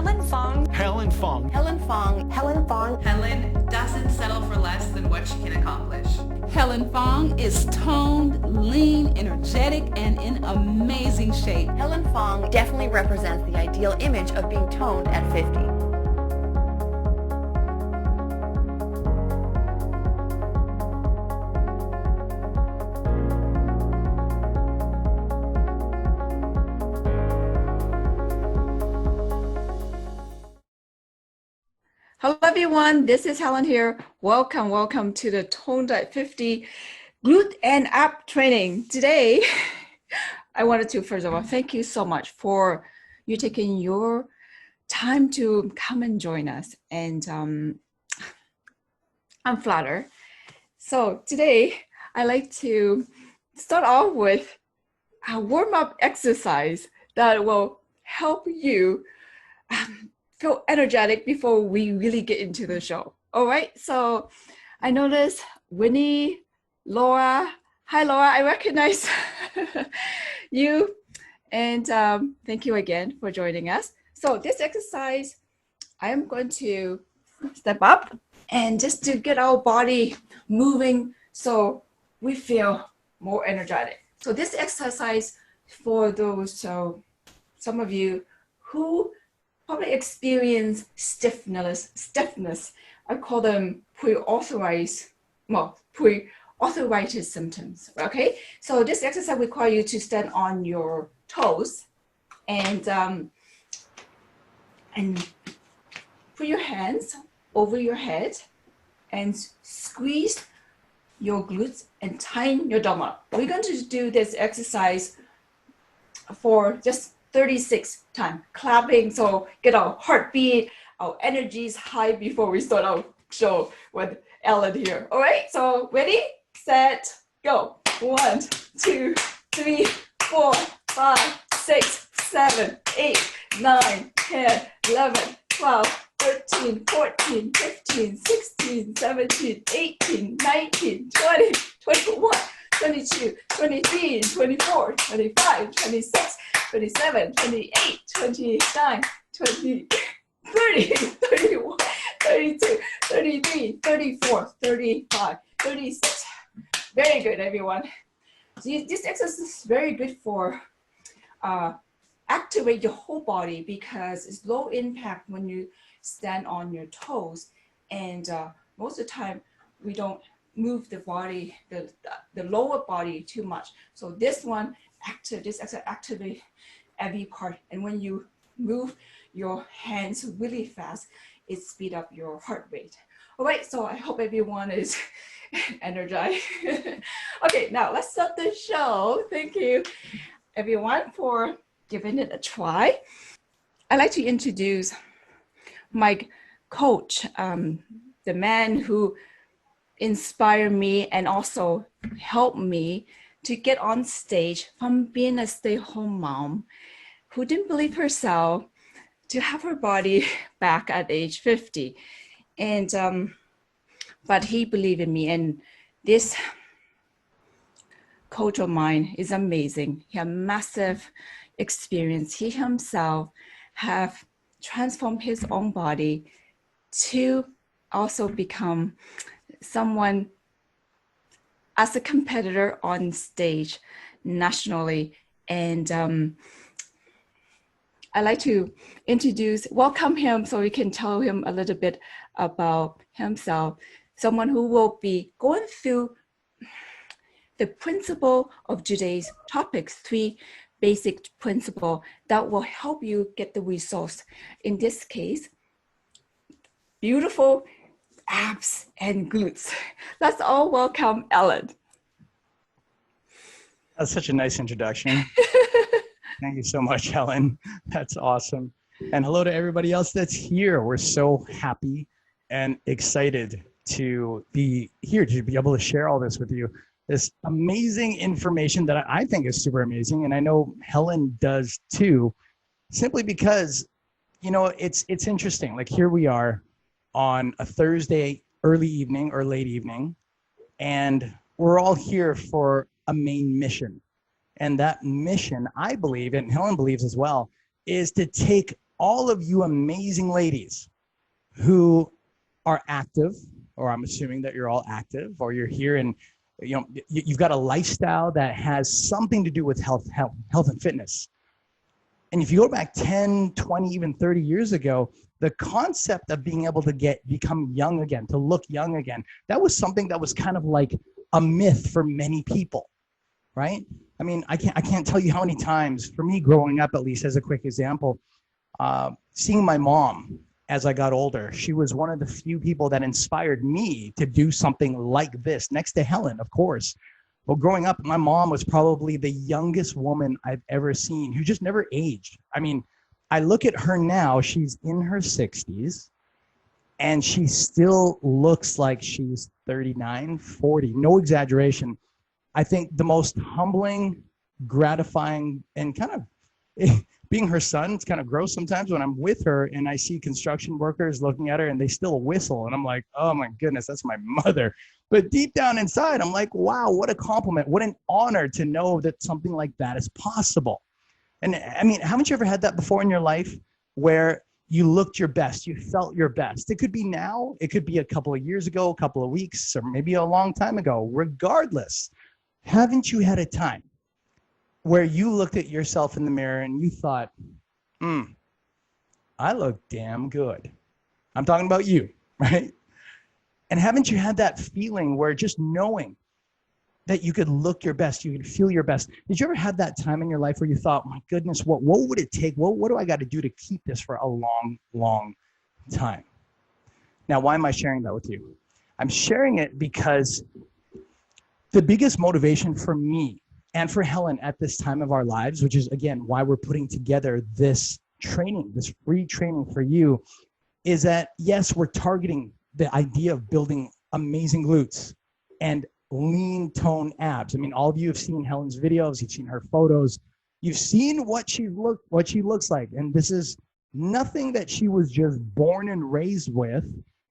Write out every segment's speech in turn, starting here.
Helen Fong. Helen Fong. Helen Fong. Helen Fong. Helen doesn't settle for less than what she can accomplish. Helen Fong is toned, lean, energetic, and in amazing shape. Helen Fong definitely represents the ideal image of being toned at 50. Hello everyone, this is Helen here. Welcome to the Toned at 50 glute and ab training. Today, I wanted to first of all thank you so much for you taking your time to come and join us, and I'm flattered. So today, I like to start off with a warm-up exercise that will help you feel energetic before we really get into the show. All right, so I noticed Winnie, Laura. Hi, Laura, I recognize you. And thank you again for joining us. So this exercise, I am going to step up and just to get our body moving so we feel more energetic. So this exercise for those, some of you who probably experience stiffness. I call them pre-arthritis symptoms, okay? So this exercise requires you to stand on your toes and put your hands over your head and squeeze your glutes and tighten your abdomen. We're going to do this exercise for just 36 times, clapping, so get our heartbeat, our energy is high before we start our show with Ellen here. All right, so ready, set, go. 1, 2, 3, 4, 5, 6, 7, 8, 9, 10, 11, 12, 13, 14, 15, 16, 17, 18, 19, 20, 21, 22, 23, 24, 25, 26, 27, 28, 29, 20, 30, 31, 32, 33, 34, 35, 36. Very good, everyone. This exercise is very good for activate your whole body because it's low impact when you stand on your toes, and most of the time we don't move the body, the lower body too much. So this exercise activate every part, and when you move your hands really fast, it speed up your heart rate. All right, so I hope everyone is energized. Okay, now let's start the show. Thank you everyone for giving it a try. I'd like to introduce my coach, the man who inspired me and also helped me to get on stage from being a stay-at-home mom who didn't believe herself to have her body back at age 50. And but he believed in me, and this coach of mine is amazing. He has massive experience. He himself have transformed his own body to also become someone as a competitor on stage nationally. And I'd like to welcome him so we can tell him a little bit about himself. Someone who will be going through the principle of today's topics, 3 basic principles that will help you get the results. In this case, beautiful abs and glutes. Let's all welcome Ellen. That's such a nice introduction. Thank you so much, Helen. That's awesome. And hello to everybody else that's here. We're so happy and excited to be here, to be able to share all this with you. This amazing information that I think is super amazing. And I know Helen does too, simply because, you know, it's interesting. Like here we are on a Thursday early evening or late evening, and we're all here for a main mission. And that mission, I believe, and Helen believes as well, is to take all of you amazing ladies who are active, or I'm assuming that you're all active, or you're here and you've got a lifestyle that has something to do with health and fitness. And if you go back 10, 20, even 30 years ago, the concept of being able to become young again, to look young again, that was something that was kind of like a myth for many people, right? I mean, I can't tell you how many times, for me growing up, at least as a quick example, seeing my mom as I got older, she was one of the few people that inspired me to do something like this, next to Helen, of course. Well, growing up, my mom was probably the youngest woman I've ever seen who just never aged. I mean, I look at her now, she's in her 60s, and she still looks like she's 39, 40, no exaggeration. I think the most humbling, gratifying, and kind of being her son, it's kind of gross sometimes when I'm with her and I see construction workers looking at her and they still whistle. And I'm like, oh my goodness, that's my mother. But deep down inside, I'm like, wow, what a compliment. What an honor to know that something like that is possible. And I mean, haven't you ever had that before in your life where you looked your best, you felt your best? It could be now, it could be a couple of years ago, a couple of weeks, or maybe a long time ago. Regardless, haven't you had a time where you looked at yourself in the mirror and you thought, I look damn good? I'm talking about you, right? And haven't you had that feeling where just knowing that you could look your best, you could feel your best? Did you ever have that time in your life where you thought, my goodness, what would it take? What do I got to do to keep this for a long, long time? Now, why am I sharing that with you? I'm sharing it because the biggest motivation for me and for Helen at this time of our lives, which is, again, why we're putting together this training, this free training for you, is that, yes, we're targeting the idea of building amazing glutes and lean tone abs. I mean, all of you have seen Helen's videos, you've seen her photos, you've seen what she looks like. And this is nothing that she was just born and raised with.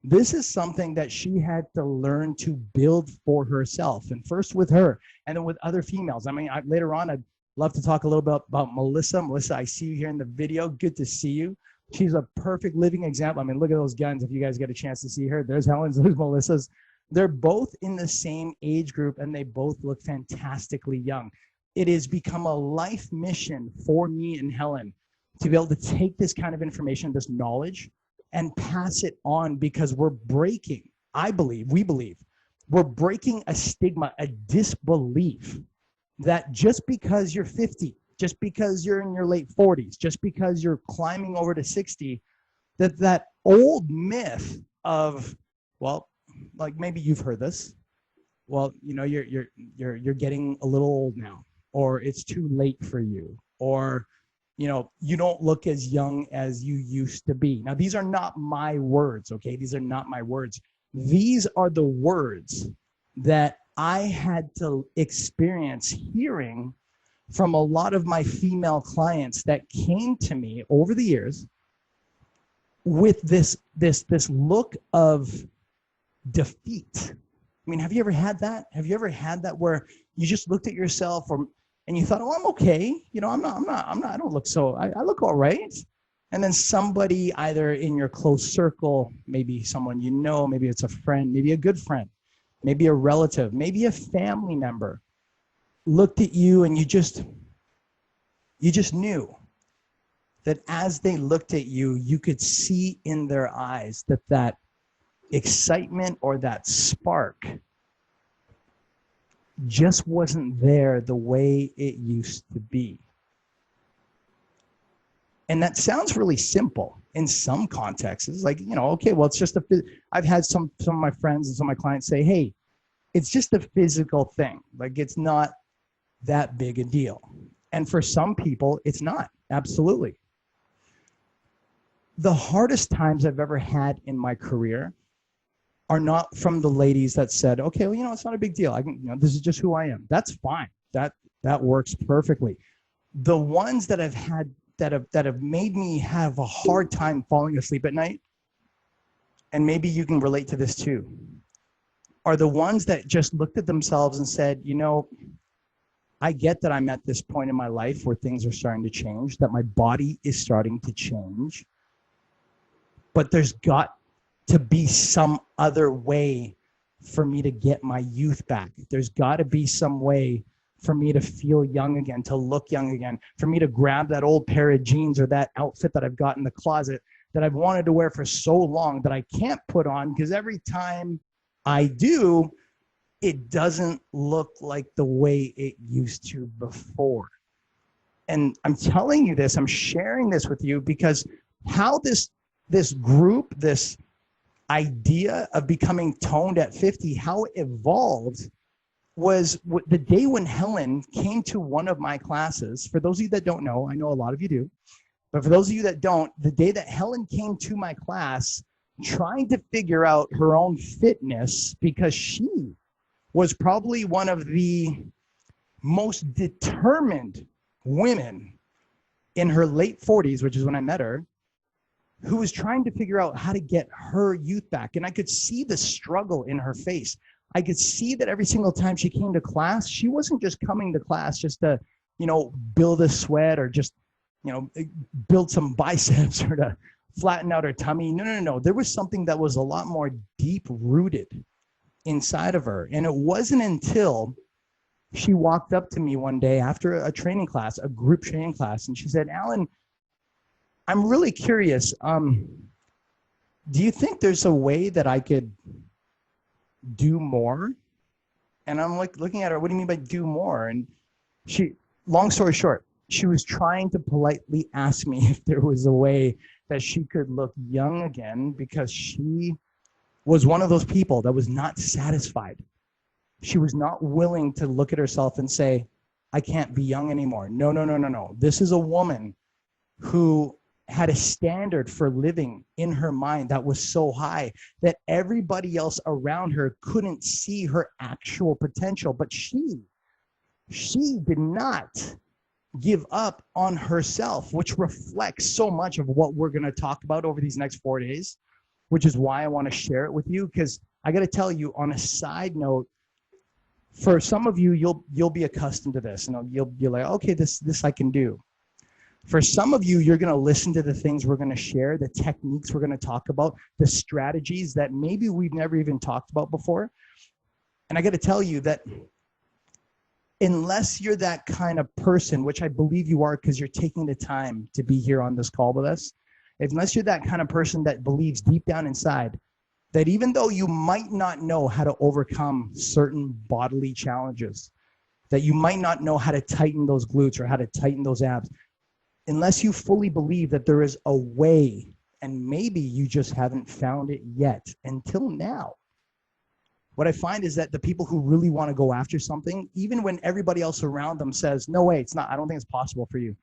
This is something that she had to learn to build for herself, and first with her and then with other females. I mean, later on, I'd love to talk a little bit about Melissa. Melissa, I see you here in the video. Good to see you. She's a perfect living example. I mean, look at those guns. If you guys get a chance to see her, there's Helen's, there's Melissa's. They're both in the same age group and they both look fantastically young. It has become a life mission for me and Helen to be able to take this kind of information, this knowledge, and pass it on, because we're breaking, we believe, we're breaking a stigma, a disbelief that just because you're 50, just because you're in your late 40s, just because you're climbing over to 60, that old myth of, well, like maybe you've heard this, well, you know, you're getting a little old now, or it's too late for you, or you know, you don't look as young as you used to be. Now, these are not my words, okay? These are not my words. These are the words that I had to experience hearing from a lot of my female clients that came to me over the years with this look of defeat. I mean, have you ever had that? Have you ever had that where you just looked at yourself and you thought, oh, I'm okay. You know, I don't look so, I look all right. And then somebody either in your close circle, maybe someone you know, maybe it's a friend, maybe a good friend, maybe a relative, maybe a family member, looked at you and you just knew that as they looked at you, you could see in their eyes that excitement or that spark just wasn't there the way it used to be. And that sounds really simple in some contexts. It's like, you know, okay, well, it's just I've had some of my friends and some of my clients say, hey, it's just a physical thing. Like, it's not that big a deal. And for some people, it's not. Absolutely. The hardest times I've ever had in my career are not from the ladies that said, okay, well, you know, it's not a big deal. This is just who I am. That's fine. That works perfectly. The ones that I've had that have made me have a hard time falling asleep at night, and maybe you can relate to this too, are the ones that just looked at themselves and said, you know, I get that I'm at this point in my life where things are starting to change, that my body is starting to change, but there's got to be some other way for me to get my youth back. There's got to be some way for me to feel young again, to look young again, for me to grab that old pair of jeans or that outfit that I've got in the closet that I've wanted to wear for so long that I can't put on, because every time I do, it doesn't look like the way it used to before. And I'm telling you this, I'm sharing this with you because how this group, this idea of becoming toned at 50, how it evolved was the day when Helen came to one of my classes. For those of you that don't know, I know a lot of you do, but for those of you that don't, the day that Helen came to my class trying to figure out her own fitness, because she was probably one of the most determined women in her late 40s, which is when I met her, who was trying to figure out how to get her youth back. And I could see the struggle in her face. I could see that every single time she came to class, she wasn't just coming to class just to, build a sweat or just, build some biceps or to flatten out her tummy. No. There was something that was a lot more deep rooted inside of her. And it wasn't until she walked up to me one day after a training class, a group training class, and she said, "Alan, I'm really curious. Do you think there's a way that I could do more?" And I'm like looking at her, "What do you mean by do more?" And she, long story short, she was trying to politely ask me if there was a way that she could look young again, because she was one of those people that was not satisfied. She was not willing to look at herself and say, "I can't be young anymore." No. This is a woman who had a standard for living in her mind that was so high that everybody else around her couldn't see her actual potential. But she did not give up on herself, which reflects so much of what we're going to talk about over these next 4 days, which is why I want to share it with you. Because I got to tell you, on a side note, for some of you, you'll be accustomed to this, and you'll be like, okay, this I can do. For some of you, you're going to listen to the things we're going to share, the techniques we're going to talk about, the strategies that maybe we've never even talked about before. And I got to tell you that unless you're that kind of person, which I believe you are because you're taking the time to be here on this call with us, unless you're that kind of person that believes deep down inside that even though you might not know how to overcome certain bodily challenges, that you might not know how to tighten those glutes or how to tighten those abs, unless you fully believe that there is a way, and maybe you just haven't found it yet until now. What I find is that the people who really want to go after something, even when everybody else around them says, "No way, it's not, I don't think it's possible for you,"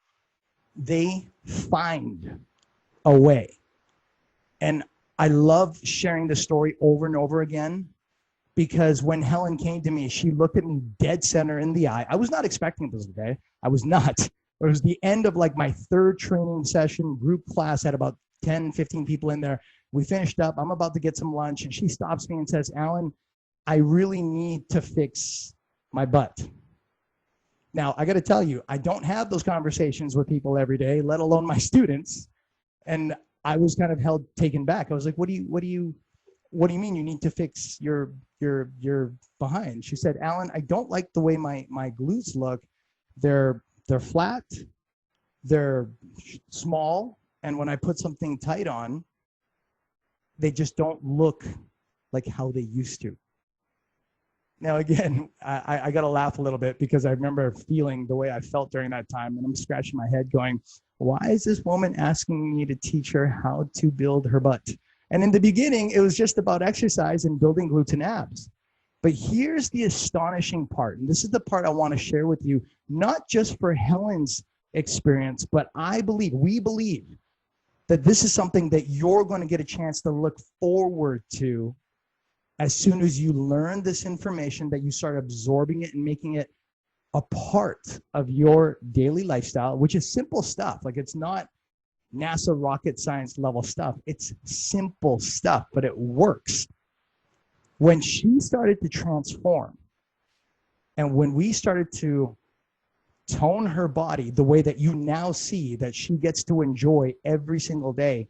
they find a way. And I love sharing the story over and over again, because when Helen came to me, she looked at me dead center in the eye. I was not expecting this, okay? I was not. It was the end of like my third training session, group class, had about 10, 15 people in there. We finished up. I'm about to get some lunch, and she stops me and says, "Alan, I really need to fix my butt." Now, I got to tell you, I don't have those conversations with people every day, let alone my students. And I was kind of taken back. I was like, what do you mean you need to fix your behind? She said, "Alan, I don't like the way my glutes look. They're flat, they're small, and when I put something tight on, they just don't look like how they used to." Now, again, I got to laugh a little bit because I remember feeling the way I felt during that time, and I'm scratching my head going, why is this woman asking me to teach her how to build her butt? And in the beginning, it was just about exercise and building glutes and abs. But here's the astonishing part, and this is the part I want to share with you, not just for Helen's experience, but we believe that this is something that you're going to get a chance to look forward to as soon as you learn this information, that you start absorbing it and making it a part of your daily lifestyle, which is simple stuff. Like, it's not NASA rocket science level stuff. It's simple stuff, but it works. When she started to transform, and when we started to tone her body the way that you now see that she gets to enjoy every single day.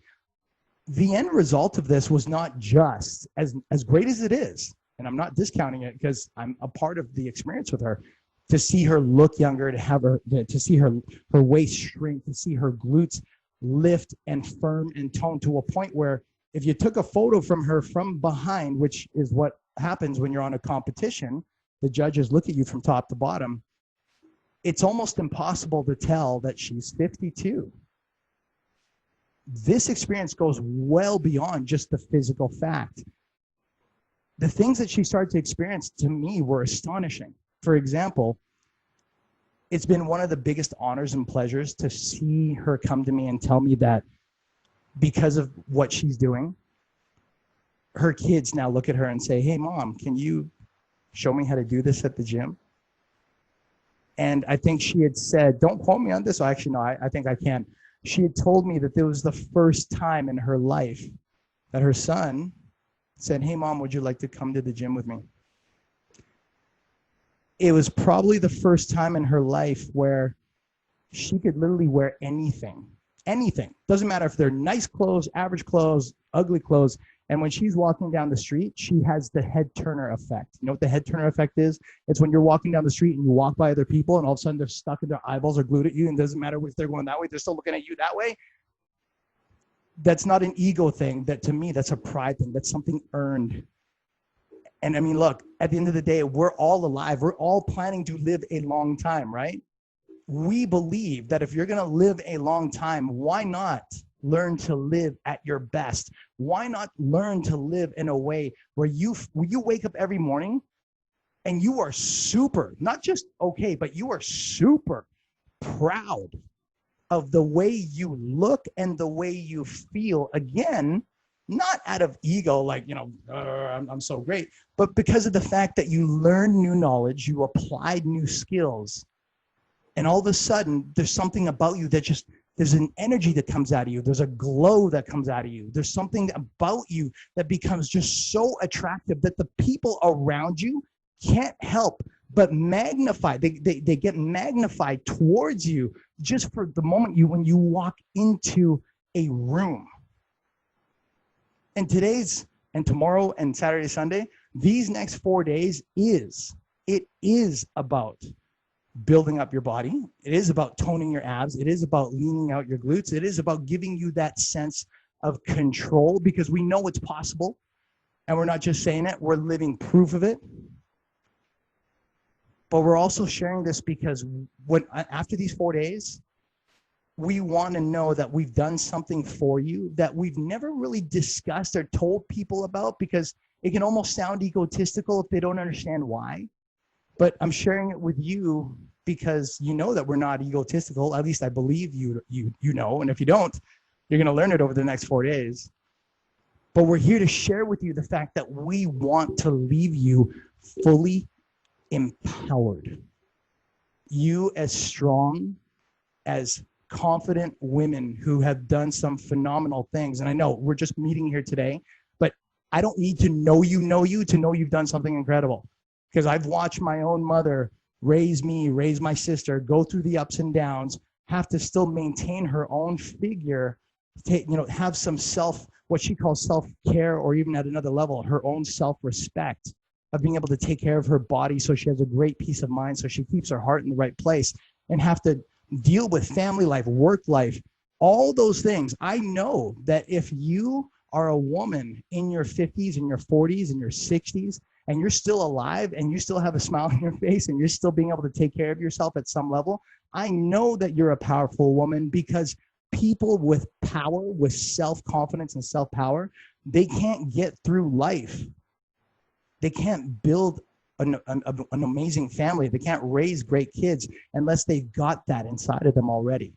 The end result of this was not just as great as it is, and I'm not discounting it because I'm a part of the experience with her, to see her look younger, to see her waist shrink, to see her glutes lift and firm and tone to a point where if you took a photo from her from behind, which is what happens when you're on a competition, the judges look at you from top to bottom, it's almost impossible to tell that she's 52. This experience goes well beyond just the physical fact. The things that she started to experience to me were astonishing. For example, it's been one of the biggest honors and pleasures to see her come to me and tell me that because of what she's doing, her kids now look at her and say, "Hey, Mom, can you show me how to do this at the gym?" And I think she had said, don't quote me on this. Actually, no, I think I can. She had told me that there was the first time in her life that her son said, "Hey, Mom, would you like to come to the gym with me?" It was probably the first time in her life where she could literally wear anything. Anything. Doesn't matter if they're nice clothes, average clothes, ugly clothes. And when she's walking down the street, she has the head turner effect. You know what the head turner effect is? It's when you're walking down the street and you walk by other people and all of a sudden they're stuck and their eyeballs are glued at you, and it doesn't matter if they're going that way, they're still looking at you that way. That's not an ego thing. That, to me, that's a pride thing. That's something earned. And I mean, look, at the end of the day, we're all alive. We're all planning to live a long time, right? We believe that if you're going to live a long time, why not learn to live at your best? Why not learn to live in a way where you wake up every morning and you are super, not just okay, but you are super proud of the way you look and the way you feel. Again, not out of ego, like, I'm so great, but because of the fact that you learned new knowledge, you applied new skills, and all of a sudden there's something about you that just, there's an energy that comes out of you. There's a glow that comes out of you. There's something about you that becomes just so attractive that the people around you can't help but magnify. They get magnified towards you just for the moment when you walk into a room. And today's and tomorrow and Saturday, Sunday, these next 4 days it is about building up your body. It is about toning your abs. It is about leaning out your glutes. It is about giving you that sense of control, because we know it's possible. And we're not just saying it, we're living proof of it. But we're also sharing this because after these 4 days, we want to know that we've done something for you that we've never really discussed or told people about, because it can almost sound egotistical if they don't understand why. But I'm sharing it with you because you know that we're not egotistical. At least I believe you know. And if you don't, you're going to learn it over the next 4 days. But we're here to share with you the fact that we want to leave you fully empowered. You as strong, as confident women who have done some phenomenal things. And I know we're just meeting here today, but I don't need to know you to know you've done something incredible. Because I've watched my own mother raise me, raise my sister, go through the ups and downs, have to still maintain her own figure, have some what she calls self-care, or even at another level, her own self-respect of being able to take care of her body so she has a great peace of mind, so she keeps her heart in the right place, and have to deal with family life, work life, all those things. I know that if you are a woman in your 50s and your 40s and your 60s, and you're still alive and you still have a smile on your face and you're still being able to take care of yourself at some level, I know that you're a powerful woman, because people with power, with self-confidence and self-power, they can't get through life. They can't build an amazing family. They can't raise great kids unless they've got that inside of them already.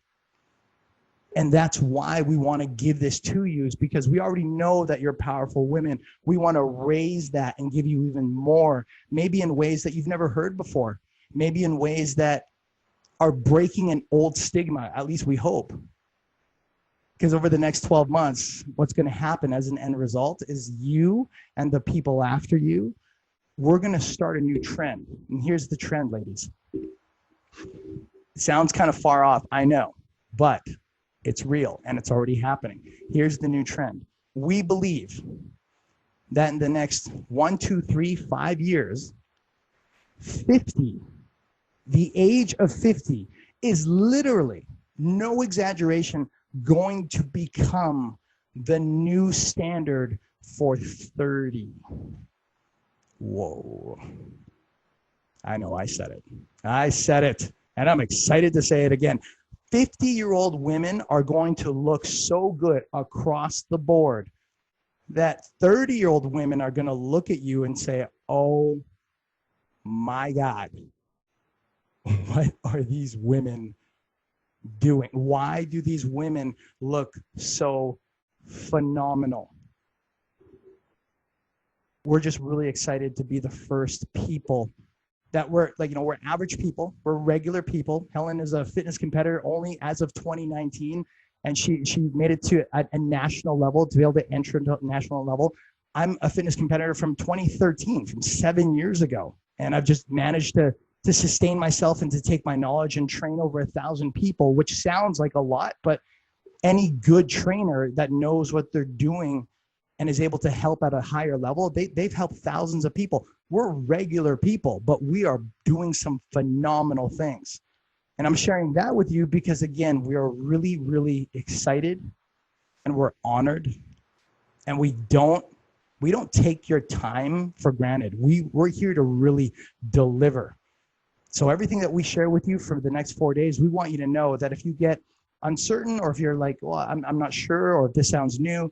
And that's why we want to give this to you, is because we already know that you're powerful women. We want to raise that and give you even more, maybe in ways that you've never heard before, maybe in ways that are breaking an old stigma, at least we hope. Because over the next 12 months, what's going to happen as an end result is you and the people after you, we're going to start a new trend. And here's the trend, ladies. It sounds kind of far off, I know, but it's real and it's already happening. Here's the new trend. We believe that in the next 1, 2, 3, 5 years, 50, the age of 50 is literally, no exaggeration, going to become the new standard for 30. Whoa. I know I said it. I said it. And I'm excited to say it again. 50-year-old women are going to look so good across the board that 30-year-old women are going to look at you and say, oh my God, what are these women doing? Why do these women look so phenomenal? We're just really excited to be the first people that we're average people, we're regular people. Helen is a fitness competitor only as of 2019, and she made it to a national level, to be able to enter into a national level. I'm a fitness competitor from 2013, from 7 years ago, and I've just managed to sustain myself and to take my knowledge and train over 1,000 people, which sounds like a lot, but any good trainer that knows what they're doing and is able to help at a higher level, they've helped thousands of people. We're regular people, but we are doing some phenomenal things. And I'm sharing that with you because, again, we are really, really excited and we're honored. And we don't take your time for granted. We're here to really deliver. So everything that we share with you for the next 4 days, we want you to know that if you get uncertain, or if you're like, well, I'm not sure, or if this sounds new,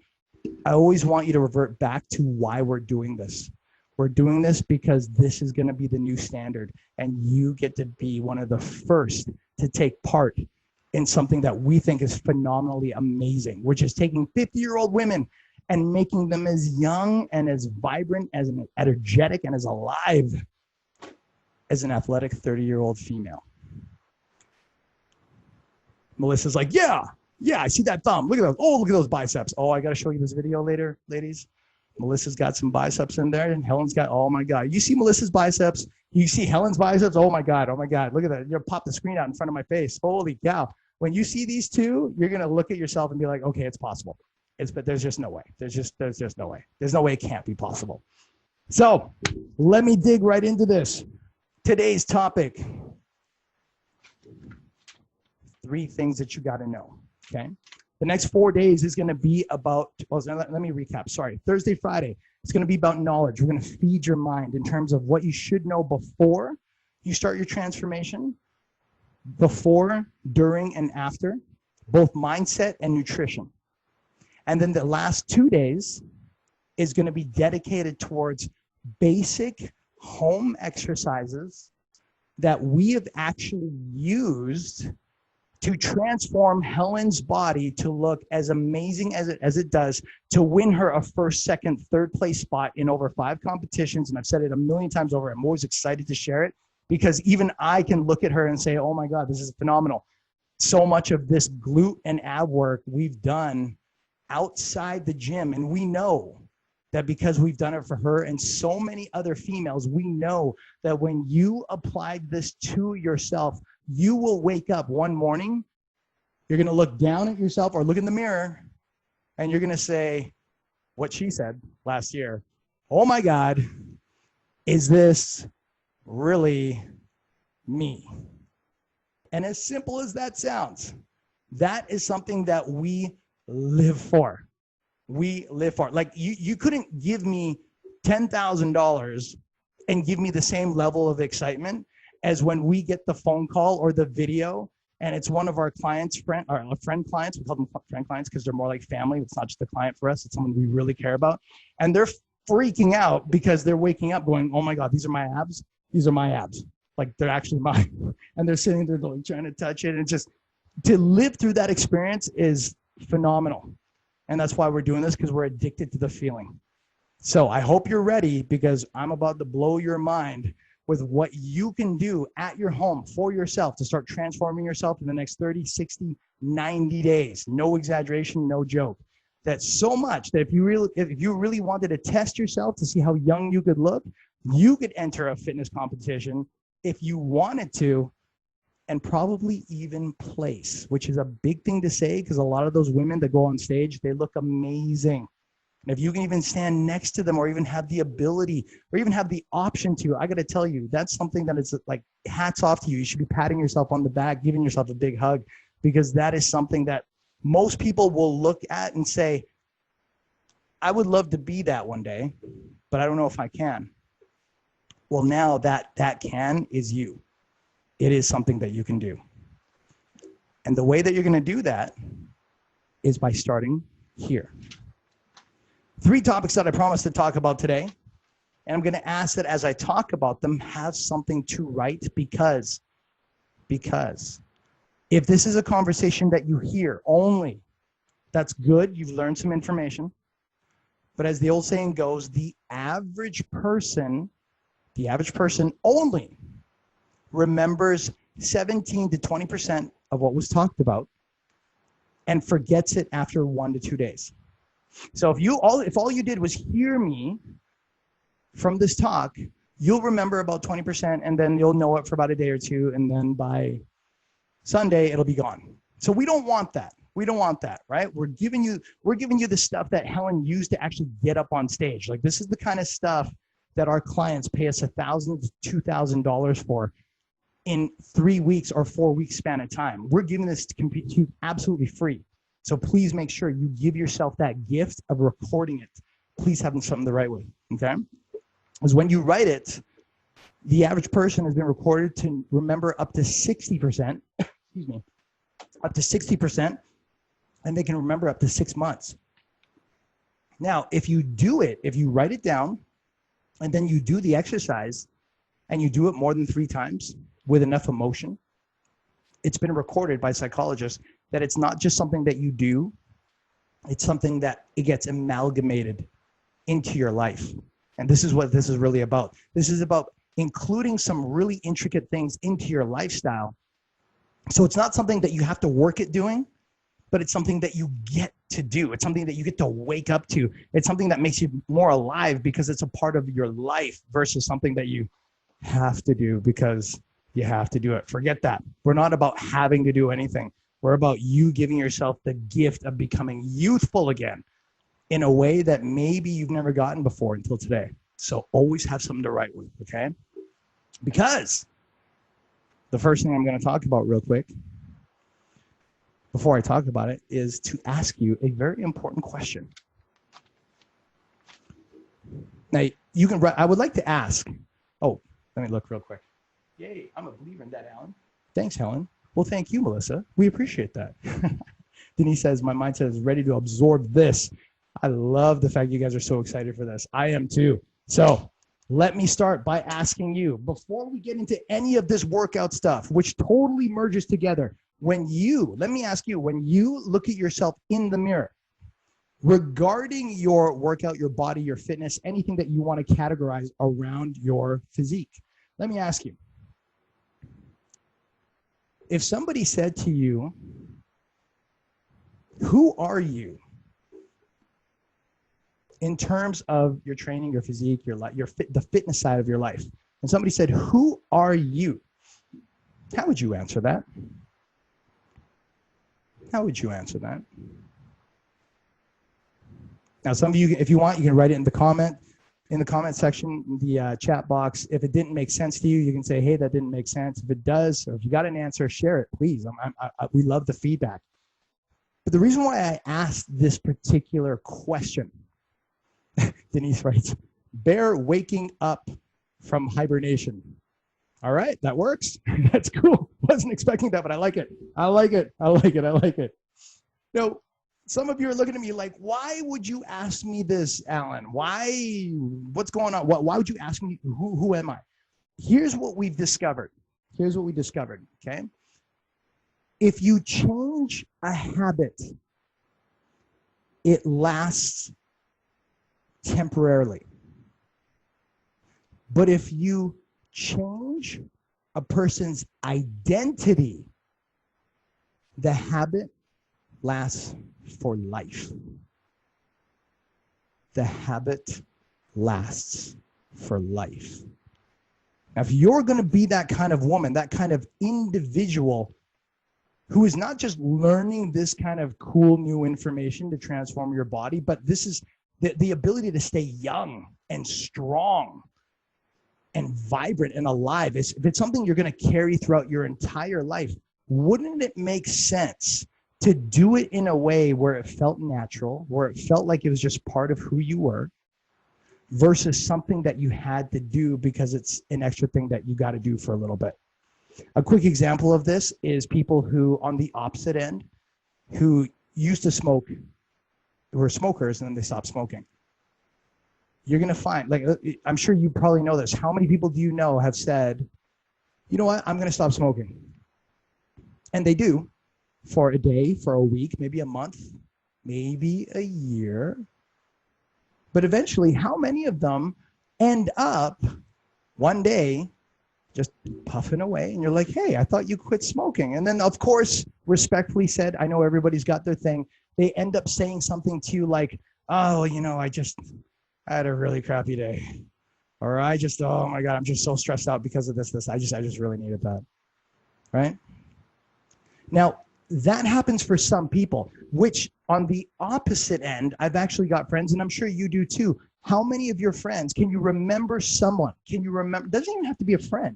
I always want you to revert back to why we're doing this. We're doing this because this is going to be the new standard, and you get to be one of the first to take part in something that we think is phenomenally amazing, which is taking 50-year-old women and making them as young and as vibrant, as energetic, and as alive as an athletic 30-year-old female. Melissa's like, yeah, I see that thumb. Look at those. Oh, look at those biceps. Oh, I got to show you this video later, ladies. Melissa's got some biceps in there, and Helen's got, oh my God. You see Melissa's biceps? You see Helen's biceps? Oh my God. Look at that. You're pop the screen out in front of my face. Holy cow. When you see these two, you're going to look at yourself and be like, okay, it's possible. But there's just no way. There's just no way. There's no way it can't be possible. So let me dig right into this. Today's topic, 3 things that you got to know, okay? The next 4 days is going to be about, let me recap. Sorry. Thursday, Friday, it's going to be about knowledge. We're going to feed your mind in terms of what you should know before you start your transformation, before, during, and after, both mindset and nutrition. And then the last 2 days is going to be dedicated towards basic home exercises that we have actually used to transform Helen's body to look as amazing as it does, to win her a first, second, third place spot in over 5 competitions. And I've said it a million times over. I'm always excited to share it because even I can look at her and say, oh my God, this is phenomenal. So much of this glute and ab work we've done outside the gym. And we know that because we've done it for her and so many other females, we know that when you applied this to yourself, you will wake up one morning, you're going to look down at yourself or look in the mirror, and you're going to say what she said last year. Oh my God, is this really me? And as simple as that sounds, that is something that we live for. We live for. Like you couldn't give me $10,000 and give me the same level of excitement as when we get the phone call or the video, and it's one of our clients, friend clients. We call them friend clients because they're more like family. It's not just a client for us. It's someone we really care about. And they're freaking out because they're waking up going, oh my God, these are my abs. These are my abs. Like they're actually mine. And they're sitting there like trying to touch it. And just to live through that experience is phenomenal. And that's why we're doing this, because we're addicted to the feeling. So I hope you're ready, because I'm about to blow your mind with what you can do at your home for yourself to start transforming yourself in the next 30, 60, 90 days. No exaggeration, no joke. That's so much that if you really wanted to test yourself to see how young you could look, you could enter a fitness competition if you wanted to and probably even place, which is a big thing to say because a lot of those women that go on stage, they look amazing. And if you can even stand next to them or even have the ability or even have the option to, I got to tell you, that's something that is like hats off to you. You should be patting yourself on the back, giving yourself a big hug, because that is something that most people will look at and say, I would love to be that one day, but I don't know if I can. Well, now that can is you. It is something that you can do. And the way that you're going to do that is by starting here. 3 topics that I promised to talk about today. And I'm going to ask that as I talk about them, have something to write because if this is a conversation that you hear only, that's good. You've learned some information. But as the old saying goes, the average person only remembers 17 to 20% of what was talked about and forgets it after 1 to 2 days. So if all you did was hear me from this talk, you'll remember about 20% and then you'll know it for about a day or two, and then by Sunday it'll be gone. So we don't want that. We don't want that, right? We're giving you the stuff that Helen used to actually get up on stage. Like, this is the kind of stuff that our clients pay us $1,000 to $2,000 for in 3 weeks or 4 weeks span of time. We're giving this to you absolutely free. So please make sure you give yourself that gift of recording it. Please have something the right way, okay? Because when you write it, the average person has been recorded to remember up to 60%, excuse me, up to 60%, and they can remember up to 6 months. Now, if you do it, if you write it down, and then you do the exercise, and you do it more than 3 times with enough emotion, it's been recorded by psychologists that it's not just something that you do, it's something that it gets amalgamated into your life. And this is what this is really about. This is about including some really intricate things into your lifestyle. So it's not something that you have to work at doing, but it's something that you get to do. It's something that you get to wake up to. It's something that makes you more alive because it's a part of your life versus something that you have to do because you have to do it. Forget that. We're not about having to do anything. We're about you giving yourself the gift of becoming youthful again in a way that maybe you've never gotten before until today. So always have something to write with, okay? Because the first thing I'm going to talk about real quick before I talk about it is to ask you a very important question. Now, you can write, I would like to ask, oh, let me look real quick. Yay, I'm a believer in that, Alan. Thanks, Helen. Well, thank you, Melissa. We appreciate that. Denise says, my mindset is ready to absorb this. I love the fact you guys are so excited for this. I am too. So let me start by asking you, before we get into any of this workout stuff, which totally merges together, let me ask you, when you look at yourself in the mirror, regarding your workout, your body, your fitness, anything that you want to categorize around your physique, let me ask you, if somebody said to you, who are you in terms of your training, your physique, your life, the fitness side of your life, and somebody said, who are you? How would you answer that? How would you answer that? Now, some of you, if you want, you can write it in the comment section, the chat box. If it didn't make sense to you, you can say, hey, that didn't make sense. If it does, or if you got an answer, share it, please. We love the feedback. But the reason why I asked this particular question, Denise writes, bear waking up from hibernation. All right, that works. That's cool. Wasn't expecting that, but I like it. I like it. Now, some of you are looking at me like, why would you ask me this, Alan? Why? What's going on? Why would you ask me, who am I? Here's what we've discovered. Okay? If you change a habit, it lasts temporarily. But if you change a person's identity, the habit lasts for life. The habit lasts for life. Now, if you're going to be that kind of woman, that kind of individual who is not just learning this kind of cool new information to transform your body, but this is the ability to stay young and strong and vibrant and alive. If it's something you're going to carry throughout your entire life, wouldn't it make sense to do it in a way where it felt natural, where it felt like it was just part of who you were, versus something that you had to do because it's an extra thing that you got to do for a little bit? A quick example of this is people who, on the opposite end, who used to smoke, who were smokers, and then they stopped smoking. You're going to find, like, I'm sure you probably know this. How many people do you know have said, you know what, I'm going to stop smoking? And they do, for a day, for a week, maybe a month, maybe a year. But eventually, how many of them end up one day just puffing away, and you're like, hey, I thought you quit smoking. And then, of course, respectfully said, I know everybody's got their thing. They end up saying something to you like, oh, you know, I had a really crappy day. Or oh my God, I'm just so stressed out because of this. I just really needed that. Right? Now, that happens for some people, which on the opposite end, I've actually got friends, and I'm sure you do too. How many of your friends, can you remember someone? Can you remember, doesn't even have to be a friend,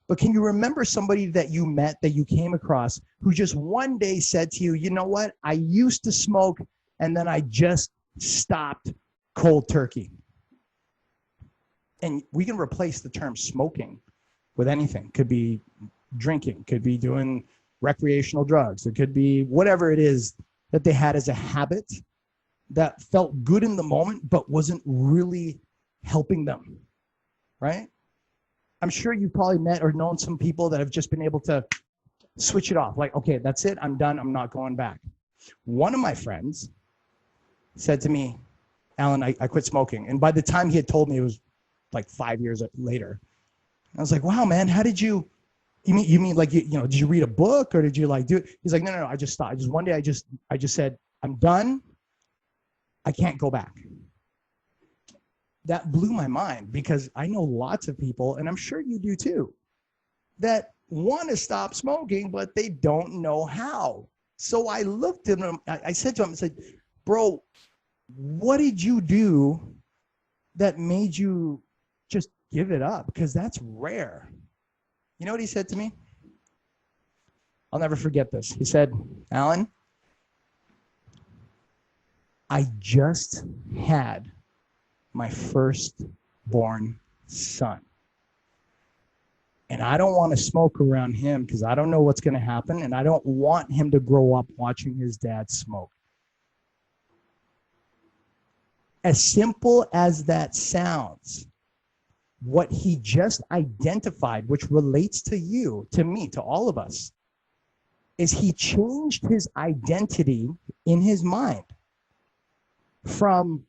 but can you remember somebody that you met, that you came across, who just one day said to you, you know what, I used to smoke and then I just stopped cold turkey? And we can replace the term smoking with anything. Could be drinking, could be doing recreational drugs, it could be whatever it is that they had as a habit that felt good in the moment, but wasn't really helping them, right? I'm sure you've probably met or known some people that have just been able to switch it off. Like, okay, that's it, I'm done, I'm not going back. One of my friends said to me, Alan, I quit smoking. And by the time he had told me, it was like 5 years later. I was like, wow, man, how did you mean like, you know, did you read a book or did you like do it? He's like, no, I just stopped. One day I just said, I'm done. I can't go back. That blew my mind, because I know lots of people, and I'm sure you do too, that want to stop smoking, but they don't know how. So I looked at him, I said to him, I said, bro, what did you do that made you just give it up? Because that's rare. You know what he said to me? I'll never forget this. He said, Alan, I just had my firstborn son. And I don't want to smoke around him because I don't know what's going to happen. And I don't want him to grow up watching his dad smoke. As simple as that sounds, what he just identified, which relates to you, to me, to all of us, is he changed his identity in his mind from,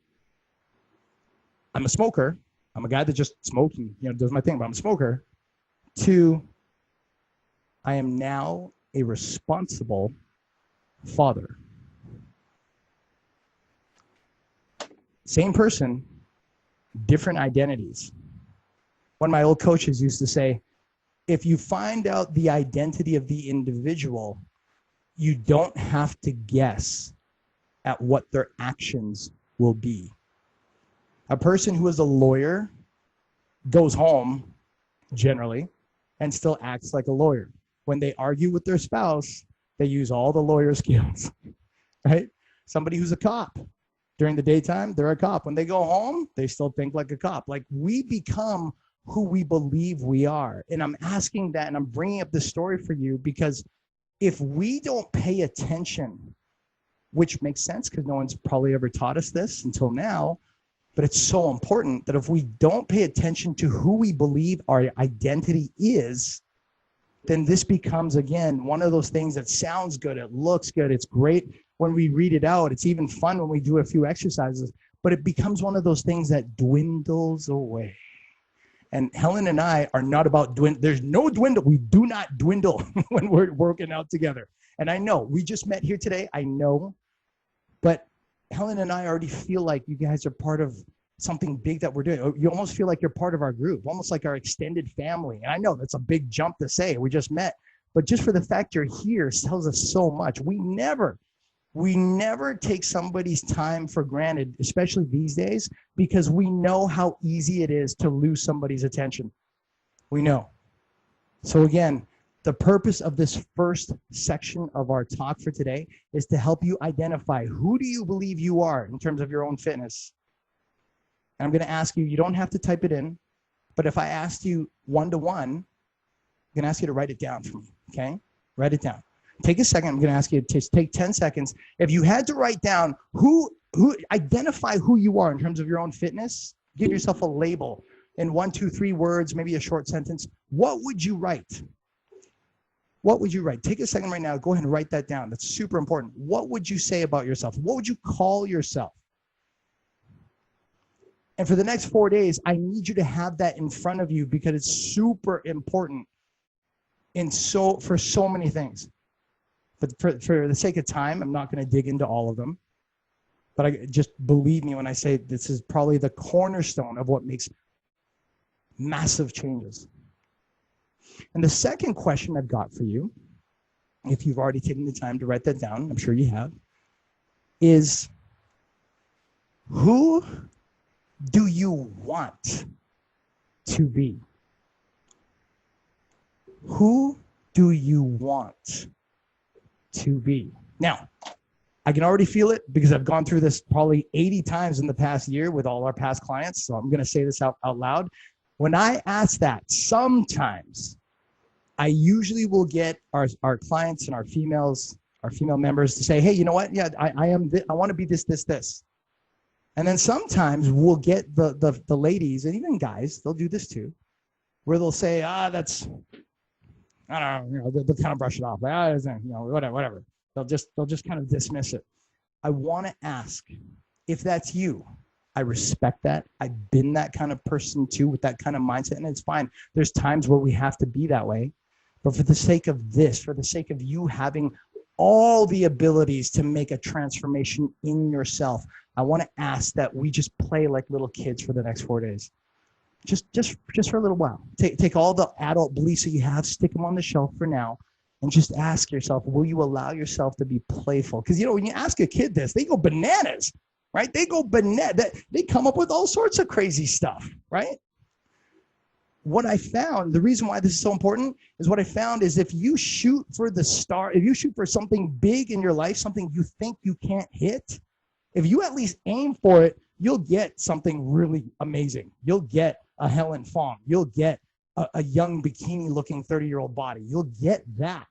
I'm a smoker, I'm a guy that just smokes and, you know, does my thing, but I'm a smoker, to I am now a responsible father. Same person, different identities. One of my old coaches used to say, if you find out the identity of the individual, you don't have to guess at what their actions will be. A person who is a lawyer goes home, generally, and still acts like a lawyer. When they argue with their spouse, they use all the lawyer skills, right? Somebody who's a cop, during the daytime, they're a cop. When they go home, they still think like a cop. Like, we become who we believe we are. And I'm asking that, and I'm bringing up this story for you because if we don't pay attention, which makes sense because no one's probably ever taught us this until now, but it's so important that if we don't pay attention to who we believe our identity is, then this becomes, again, one of those things that sounds good, it looks good, it's great when we read it out, it's even fun when we do a few exercises, but it becomes one of those things that dwindles away. And Helen and I are not about there's no dwindle. We do not dwindle when we're working out together. And I know, we just met here today, I know, but Helen and I already feel like you guys are part of something big that we're doing. You almost feel like you're part of our group, almost like our extended family. And I know that's a big jump to say, we just met, but just for the fact you're here tells us so much. We never take somebody's time for granted, especially these days, because we know how easy it is to lose somebody's attention. We know. So again, the purpose of this first section of our talk for today is to help you identify who do you believe you are in terms of your own fitness. And I'm going to ask you, you don't have to type it in, but if I asked you one-to-one, I'm going to ask you to write it down for me, okay? Write it down. Take a second. I'm going to ask you to take 10 seconds. If you had to write down identify who you are in terms of your own fitness, give yourself a label in 1, 2, 3 words, maybe a short sentence. What would you write? What would you write? Take a second right now. Go ahead and write that down. That's super important. What would you say about yourself? What would you call yourself? And for the next 4 days, I need you to have that in front of you because it's super important for so many things. But for the sake of time, I'm not going to dig into all of them. But just believe me when I say this is probably the cornerstone of what makes massive changes. And the second question I've got for you, if you've already taken the time to write that down, I'm sure you have, is who do you want to be? Who do you want to be? Now, I can already feel it because I've gone through this probably 80 times in the past year with all our past clients. So I'm going to say this out loud. When I ask that, sometimes I usually will get our clients and our female members to say, hey, you know what? Yeah, I want to be this. And then sometimes we'll get the ladies and even guys, they'll do this too, where they'll say, that's, I don't know, they'll kind of brush it off. Whatever. They'll just kind of dismiss it. I want to ask if that's you. I respect that. I've been that kind of person too, with that kind of mindset, and it's fine. There's times where we have to be that way. But for the sake of this, for the sake of you having all the abilities to make a transformation in yourself, I want to ask that we just play like little kids for the next 4 days. Just for a little while. Take all the adult beliefs that you have, stick them on the shelf for now, and just ask yourself, will you allow yourself to be playful? Because, when you ask a kid this, they go bananas, right? They go bananas. They come up with all sorts of crazy stuff, right? What I found, the reason why this is so important is what I found is if you shoot for the star, if you shoot for something big in your life, something you think you can't hit, if you at least aim for it, you'll get something really amazing. You'll get a Helen Fong. You'll get a young bikini-looking 30-year-old body. You'll get that.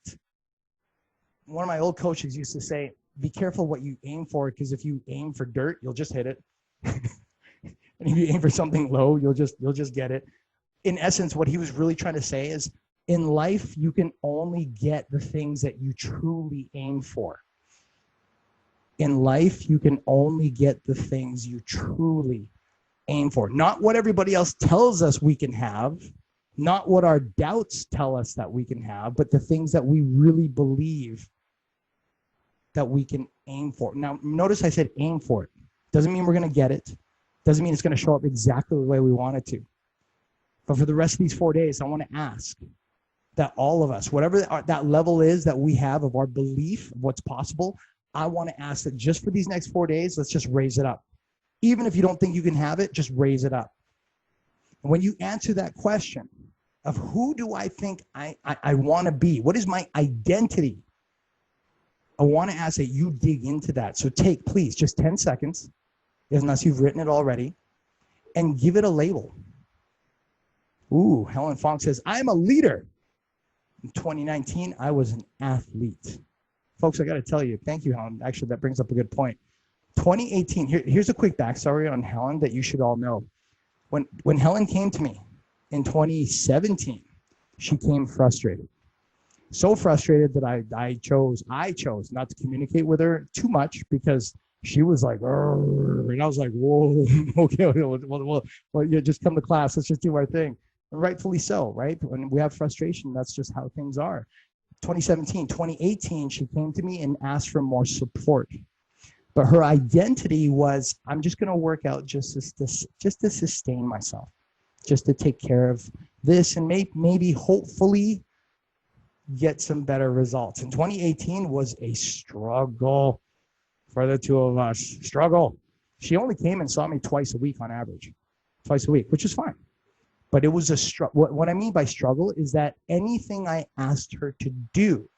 One of my old coaches used to say, be careful what you aim for, because if you aim for dirt, you'll just hit it. And if you aim for something low, you'll just get it. In essence, what he was really trying to say is, in life, you can only get the things that you truly aim for. In life, you can only get the things you truly aim for. Not what everybody else tells us we can have, not what our doubts tell us that we can have, but the things that we really believe that we can aim for. Now, notice I said aim for it. Doesn't mean we're going to get it. Doesn't mean it's going to show up exactly the way we want it to. But for the rest of these 4 days, I want to ask that all of us, whatever that level is that we have of our belief of what's possible, I want to ask that just for these next 4 days, let's just raise it up. Even if you don't think you can have it, just raise it up. And when you answer that question of who do I think I want to be, what is my identity, I want to ask that you dig into that. So take, please, just 10 seconds, unless you've written it already, and give it a label. Ooh, Helen Fong says, I'm a leader. In 2019, I was an athlete. Folks, I got to tell you, thank you, Helen. Actually, that brings up a good point. 2018, here's a quick backstory on Helen that you should all know. When Helen came to me in 2017, she came frustrated. So frustrated that I chose not to communicate with her too much because she was like, and I was like, whoa, okay, well, yeah, just come to class. Let's just do our thing. And rightfully so, right? When we have frustration, that's just how things are. 2017, 2018, she came to me and asked for more support. But her identity was, I'm just going to work out just to sustain myself, just to take care of this and maybe hopefully get some better results. And 2018 was a struggle for the two of us. Struggle. She only came and saw me twice a week on average, twice a week, which is fine. But it was a struggle. What I mean by struggle is that anything I asked her to do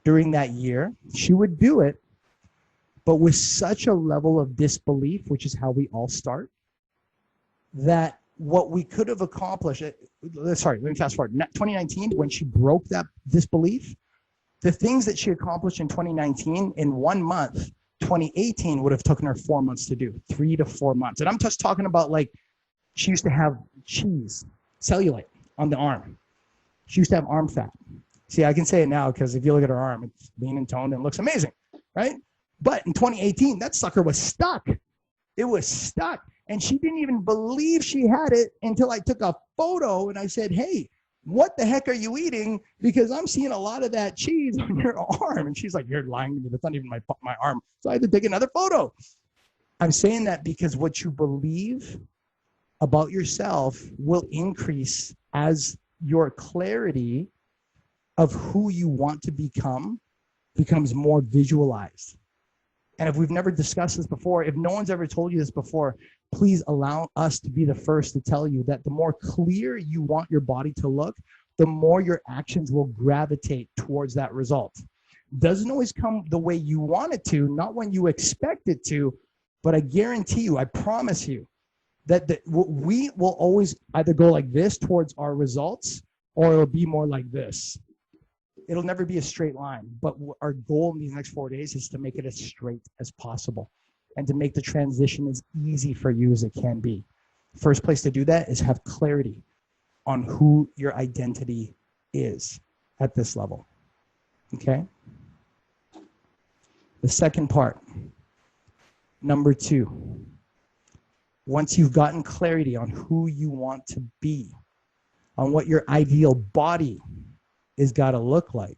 during that year, she would do it, but with such a level of disbelief, which is how we all start, that what we could have accomplished, sorry, let me fast forward. 2019, when she broke that disbelief, the things that she accomplished in 2019 in 1 month, 2018 would have taken her 4 months to do, 3 to 4 months. And I'm just talking about, like, she used to have cheese, cellulite on the arm. She used to have arm fat. See, I can say it now because if you look at her arm, it's lean and toned and looks amazing, right? But in 2018, that sucker was stuck. It was stuck. And she didn't even believe she had it until I took a photo and I said, hey, what the heck are you eating? Because I'm seeing a lot of that cheese on your arm. And she's like, you're lying to me. That's not even my arm. So I had to take another photo. I'm saying that because what you believe about yourself will increase as your clarity of who you want to become becomes more visualized. And if we've never discussed this before, if no one's ever told you this before, please allow us to be the first to tell you that the more clear you want your body to look, the more your actions will gravitate towards that result. Doesn't always come the way you want it to, not when you expect it to, but I guarantee you, I promise you, that we will always either go like this towards our results, or it'll be more like this. It'll never be a straight line, but our goal in these next 4 days is to make it as straight as possible and to make the transition as easy for you as it can be. First place to do that is have clarity on who your identity is at this level, okay? The second part, number 2, once you've gotten clarity on who you want to be, on what your ideal body is got to look like.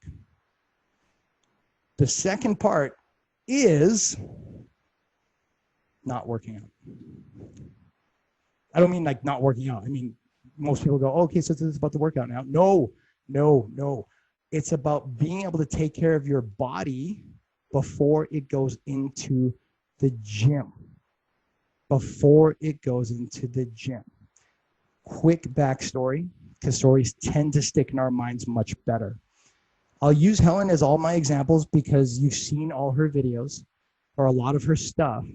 The second part is not working out. I don't mean like not working out. I mean, most people go, okay, so this is about the workout now. No. It's about being able to take care of your body before it goes into the gym. Before it goes into the gym. Quick backstory, because stories tend to stick in our minds much better. I'll use Helen as all my examples because you've seen all her videos or a lot of her stuff.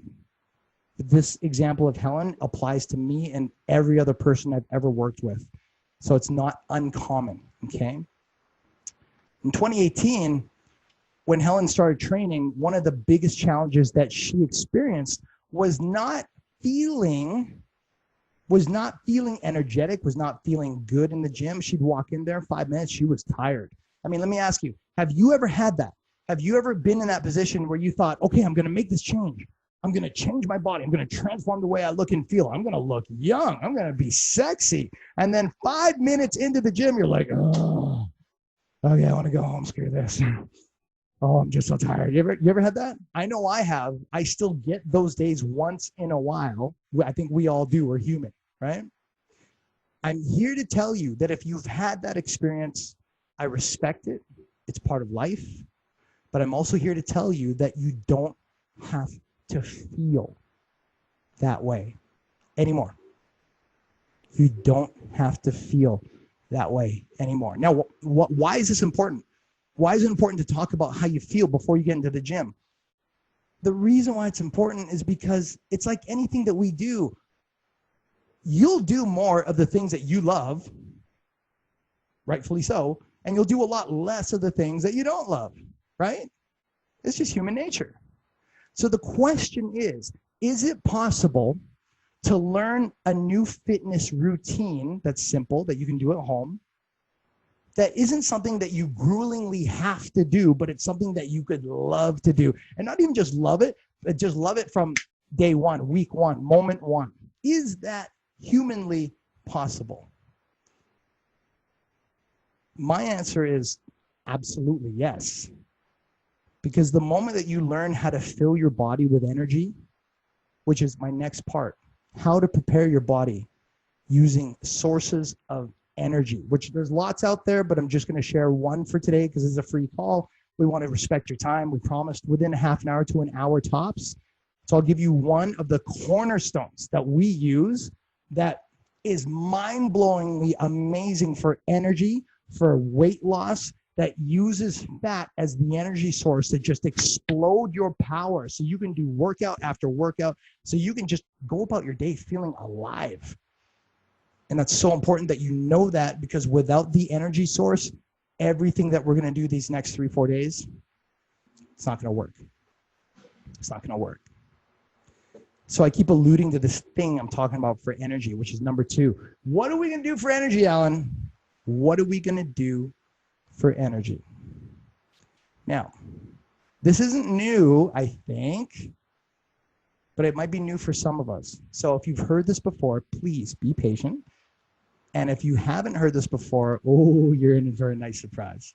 This example of Helen applies to me and every other person I've ever worked with. So it's not uncommon, okay? In 2018, when Helen started training, one of the biggest challenges that she experienced was not feeling energetic, was not feeling good in the gym. She'd walk in there 5 minutes, she was tired. I mean, let me ask you, have you ever had that? Have you ever been in that position where you thought, okay, I'm going to make this change. I'm going to change my body. I'm going to transform the way I look and feel. I'm going to look young. I'm going to be sexy. And then 5 minutes into the gym, you're like, oh yeah, I want to go home. Screw this. Oh, I'm just so tired. You ever had that? I know I have. I still get those days once in a while. I think we all do. We're human, right? I'm here to tell you that if you've had that experience, I respect it. It's part of life. But I'm also here to tell you that you don't have to feel that way anymore. You don't have to feel that way anymore. Now, why is this important? Why is it important to talk about how you feel before you get into the gym? The reason why it's important is because it's like anything that we do. You'll do more of the things that you love, rightfully so, and you'll do a lot less of the things that you don't love, right? It's just human nature. So the question is it possible to learn a new fitness routine that's simple, that you can do at home, that isn't something that you gruelingly have to do, but it's something that you could love to do? And not even just love it, but just love it from day one, week one, moment one. Is that humanly possible? My answer is absolutely yes. Because the moment that you learn how to fill your body with energy, which is my next part, how to prepare your body using sources of energy, which there's lots out there, but I'm just going to share one for today because this is a free call. We want to respect your time. We promised within a half an hour to an hour tops. So I'll give you one of the cornerstones that we use that is mind-blowingly amazing for energy, for weight loss, that uses fat as the energy source to just explode your power so you can do workout after workout, so you can just go about your day feeling alive. And that's so important that you know that, because without the energy source, everything that we're going to do these next 3-4 days, it's not going to work. It's not going to work. So I keep alluding to this thing I'm talking about for energy, which is number 2. What are we going to do for energy, Alan? What are we going to do for energy? Now, this isn't new, I think, but it might be new for some of us. So if you've heard this before, please be patient. And if you haven't heard this before, oh, you're in for a nice surprise.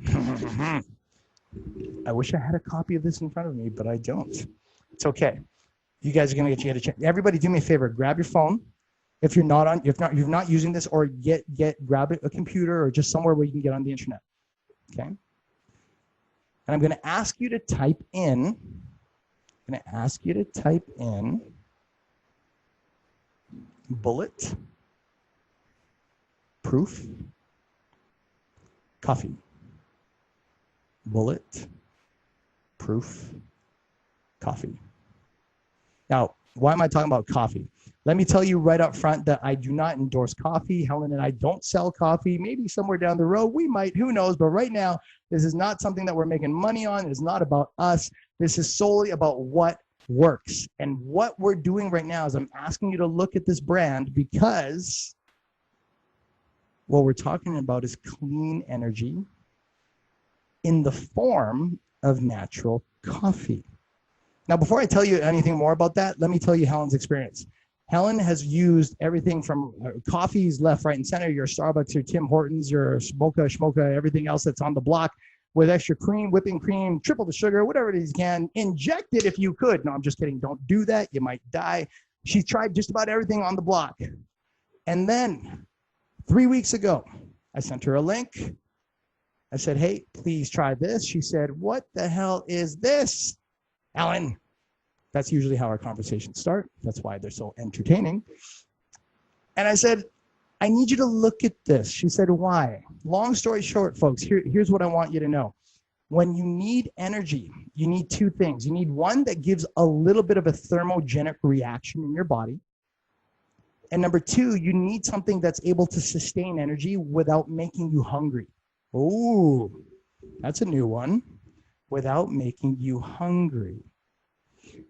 I wish I had a copy of this in front of me, but I don't. It's okay. You guys are gonna get a chance. Everybody, do me a favor. Grab your phone. If you're not you're not using this, or grab a computer or just somewhere where you can get on the internet. Okay. And I'm gonna ask you to type in. Bullet proof coffee. Bullet proof coffee. Now, why am I talking about coffee? Let me tell you right up front that I do not endorse coffee. Helen and I don't sell coffee. Maybe somewhere down the road we might, who knows? But right now, this is not something that we're making money on. It is not about us. This is solely about what works. And what we're doing right now is I'm asking you to look at this brand, because what we're talking about is clean energy in the form of natural coffee. Now, before I tell you anything more about that, let me tell you Helen's experience. Helen has used everything from coffees left, right, and center, your Starbucks, your Tim Hortons, your Mocha, Schmocha, everything else that's on the block with extra cream, whipping cream, triple the sugar, whatever it is you can. Inject it if you could. No, I'm just kidding. Don't do that. You might die. She tried just about everything on the block. And then 3 weeks ago, I sent her a link. I said, hey, please try this. She said, what the hell is this? Alan, that's usually how our conversations start. That's why they're so entertaining. And I said, I need you to look at this. She said, why? Long story short, folks, here's what I want you to know. When you need energy, you need 2 things. You need one that gives a little bit of a thermogenic reaction in your body. And number 2, you need something that's able to sustain energy without making you hungry. Oh, that's a new one. Without making you hungry.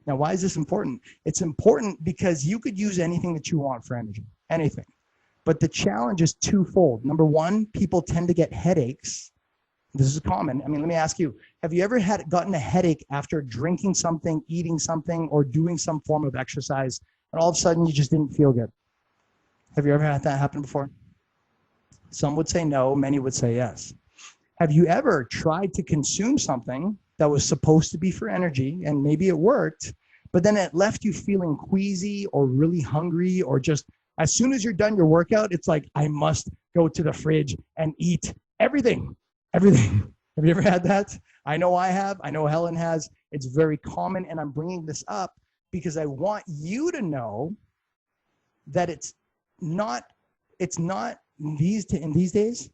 Now, why is this important? It's important because you could use anything that you want for energy, anything. But the challenge is twofold. Number 1, people tend to get headaches. This is common. I mean, let me ask you, have you ever gotten a headache after drinking something, eating something, or doing some form of exercise, and all of a sudden you just didn't feel good? Have you ever had that happen before? Some would say no, many would say yes. Have you ever tried to consume something that was supposed to be for energy, and maybe it worked, but then it left you feeling queasy or really hungry, or just as soon as you're done your workout, it's like, I must go to the fridge and eat everything. Have you ever had that? I know I have. I know Helen has. It's very common, and I'm bringing this up because I want you to know that in these days,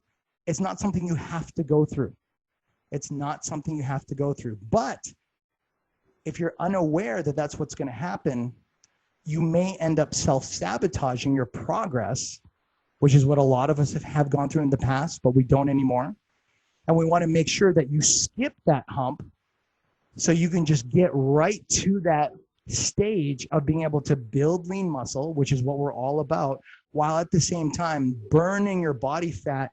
it's not something you have to go through. It's not something you have to go through. But if you're unaware that that's what's going to happen, you may end up self-sabotaging your progress, which is what a lot of us have gone through in the past, but we don't anymore. And we want to make sure that you skip that hump so you can just get right to that stage of being able to build lean muscle, which is what we're all about, while at the same time burning your body fat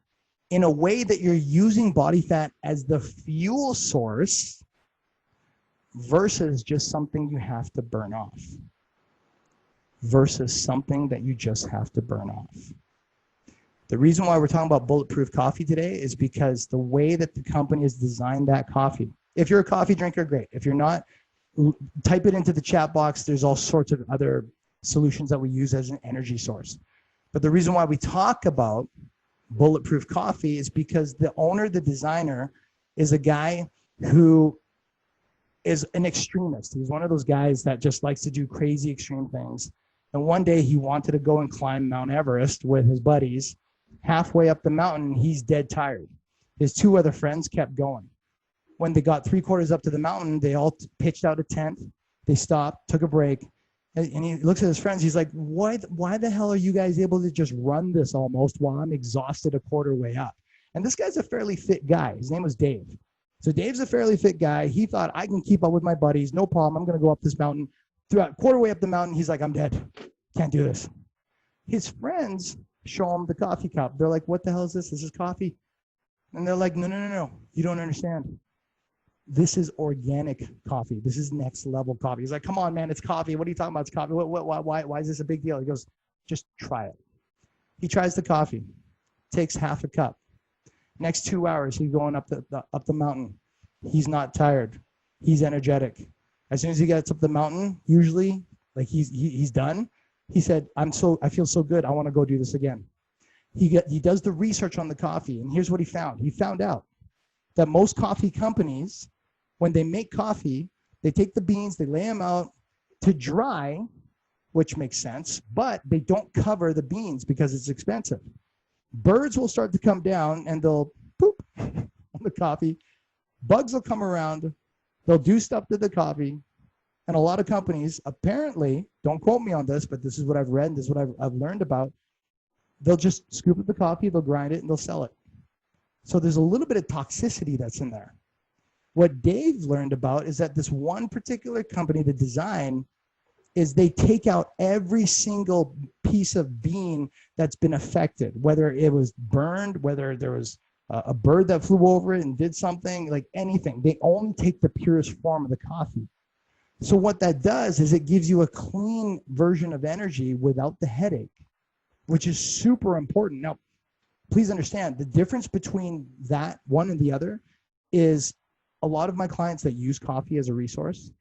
in a way that you're using body fat as the fuel source versus just something you have to burn off. Versus something that you just have to burn off. The reason why we're talking about bulletproof coffee today is because the way that the company has designed that coffee, If you're a coffee drinker, great. If you're not, type it into the chat box. There's all sorts of other solutions that we use as an energy source. But the reason why we talk about bulletproof coffee is because the owner, the designer, is a guy who is an extremist. He's one of those guys that just likes to do crazy extreme things. And one day he wanted to go and climb Mount Everest with his buddies. Halfway up the mountain, he's dead tired. His two other friends kept going. When they got 3/4 up to the mountain, they all pitched out a tent. They stopped, took a break, and he looks at his friends. He's like, why the hell are you guys able to just run this almost while I'm exhausted a quarter way up? And this guy's a fairly fit guy. His name was Dave. So Dave's a fairly fit guy. He thought, I can keep up with my buddies. No problem. I'm going to go up this mountain. Throughout quarter way up the mountain, he's like, I'm dead. Can't do this. His friends show him the coffee cup. They're like, what the hell is this? This is coffee. And they're like, no. You don't understand. This is organic coffee. This is next level coffee. He's like, come on, man. It's coffee. What are you talking about? It's coffee. Why is this a big deal? He goes, just try it. He tries the coffee, takes half a cup. Next 2 hours, he's going up the mountain. He's not tired. He's energetic. As soon as he gets up the mountain, usually, like he's done. He said, I feel so good. I want to go do this again. He does the research on the coffee, and here's what he found. He found out that most coffee companies, when they make coffee, they take the beans, they lay them out to dry, which makes sense, but they don't cover the beans because it's expensive. Birds will start to come down and they'll poop on the coffee. Bugs will come around. They'll do stuff to the coffee. And a lot of companies, apparently, don't quote me on this, but this is what I've read, and this is what I've learned about. They'll just scoop up the coffee, they'll grind it, and they'll sell it. So there's a little bit of toxicity that's in there. What Dave learned about is that this one particular company, the design, is they take out every single piece of bean that's been affected, whether it was burned, whether there was a bird that flew over it and did something, like anything. They only take the purest form of the coffee. So what that does is it gives you a clean version of energy without the headache, which is super important. Now, please understand the difference between that one and the other is a lot of my clients that use coffee as a resource,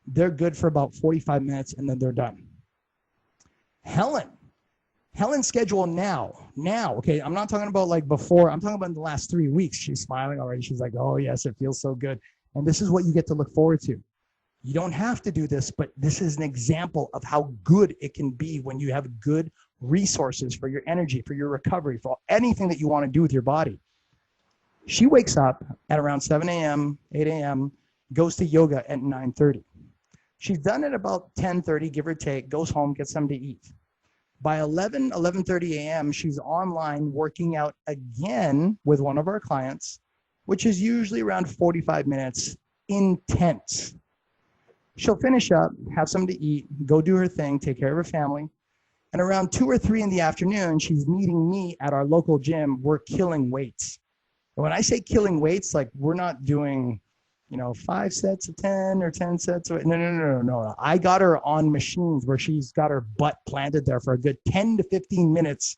they're good for about 45 minutes and then they're done. Helen's schedule now, okay, I'm not talking about like before, I'm talking about in the last 3 weeks. She's smiling already. She's like, oh yes, it feels so good. And this is what you get to look forward to. You don't have to do this, but this is an example of how good it can be when you have good resources for your energy, for your recovery, for anything that you want to do with your body. She wakes up at around 7 a.m., 8 a.m., goes to yoga at 9:30. She's done it about 10:30, give or take, goes home, gets something to eat. By 11:30 a.m., she's online working out again with one of our clients, which is usually around 45 minutes, intense. She'll finish up, have something to eat, go do her thing, take care of her family. And around 2 or 3 in the afternoon, she's meeting me at our local gym. We're killing weights. And when I say killing weights, like we're not doing, 5 sets of 10 or 10 sets. No. I got her on machines where she's got her butt planted there for a good 10 to 15 minutes,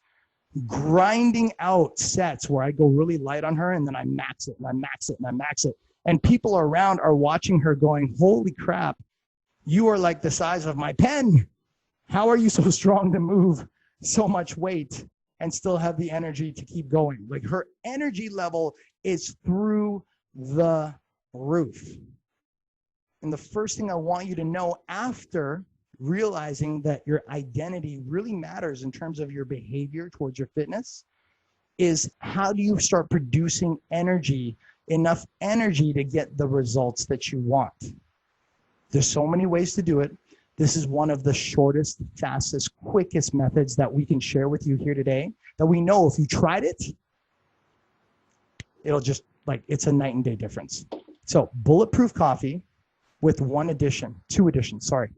grinding out sets where I go really light on her and then I max it and I max it and I max it. And people around are watching her going, holy crap, you are like the size of my pen. How are you so strong to move so much weight and still have the energy to keep going? Like her energy level is through the roof. And the first thing I want you to know after realizing that your identity really matters in terms of your behavior towards your fitness is how do you start producing energy, enough energy to get the results that you want? There's so many ways to do it. This is one of the shortest, fastest, quickest methods that we can share with you here today that we know if you tried it, it'll just it's a night and day difference. So bulletproof coffee with two additions, sorry.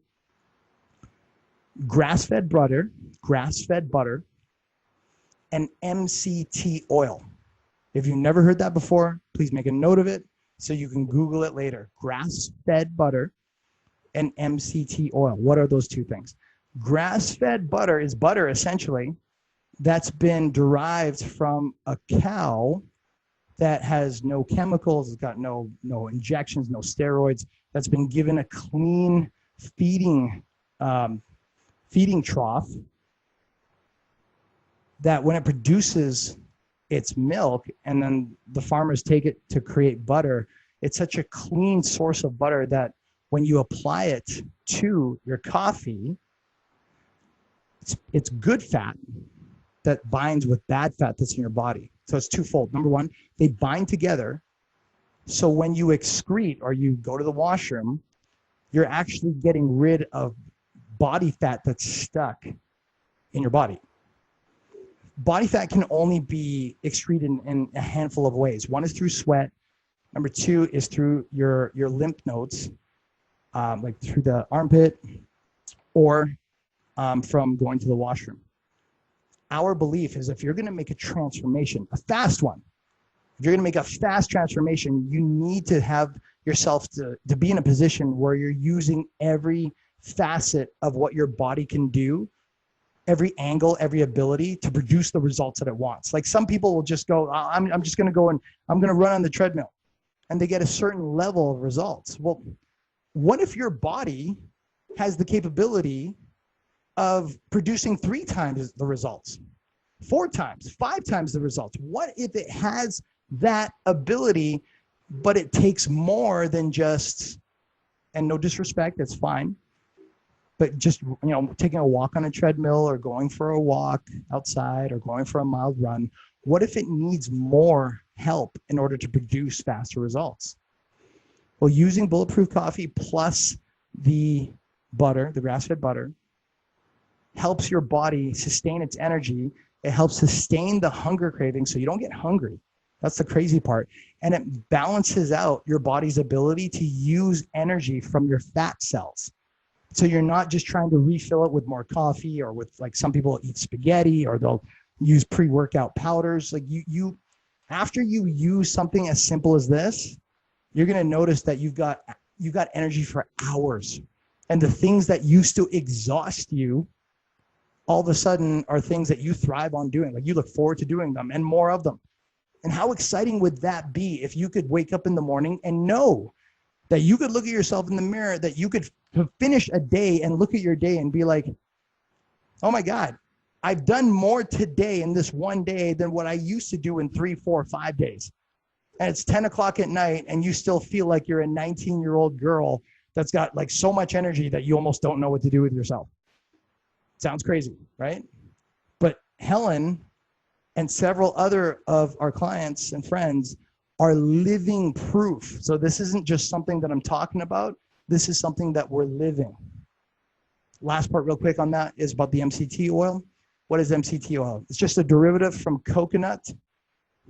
Grass-fed butter, and MCT oil. If you've never heard that before, please make a note of it so you can Google it later. Grass-fed butter and MCT oil. What are those two things? Grass-fed butter is butter essentially that's been derived from a cow that has no chemicals, it's got no injections, no steroids, that's been given a clean feeding trough, that when it produces its milk and then the farmers take it to create butter, it's such a clean source of butter that when you apply it to your coffee, it's good fat that binds with bad fat that's in your body. So it's twofold. Number one, they bind together. So when you excrete or you go to the washroom, you're actually getting rid of body fat that's stuck in your body. Body fat can only be excreted in a handful of ways. One is through sweat. Number two is through your lymph nodes, like through the armpit, or from going to the washroom. Our belief is if you're going to make a transformation, a fast one, if you're going to make a fast transformation, you need to have yourself to be in a position where you're using every facet of what your body can do, every angle, every ability to produce the results that it wants. Like some people will just go, I'm just going to go and I'm going to run on the treadmill, and they get a certain level of results. Well, what if your body has the capability of producing 3 times the results, 4 times, 5 times the results? What if it has that ability, but it takes more than just, and no disrespect, that's fine, but just, taking a walk on a treadmill or going for a walk outside or going for a mild run? What if it needs more help in order to produce faster results? Well, using Bulletproof Coffee plus the butter, the grass-fed butter, helps your body sustain its energy. It helps sustain the hunger craving so you don't get hungry. That's the crazy part. And it balances out your body's ability to use energy from your fat cells. So you're not just trying to refill it with more coffee, or with, like, some people eat spaghetti, or they'll use pre-workout powders. Like you after you use something as simple as this, you're going to notice that you've got energy for hours. And the things that used to exhaust you all of a sudden are things that you thrive on doing. Like you look forward to doing them and more of them. And how exciting would that be if you could wake up in the morning and know that you could look at yourself in the mirror, that you could finish a day and look at your day and be like, oh my God, I've done more today in this one day than what I used to do in 3, 4, 5 days. And it's 10 o'clock at night and you still feel like you're a 19-year-old girl that's got like so much energy that you almost don't know what to do with yourself. Sounds crazy, right? But Helen and several other of our clients and friends are living proof. So this isn't just something that I'm talking about. This is something that we're living. Last part real quick on that is about the MCT oil. What is MCT oil? It's just a derivative from coconut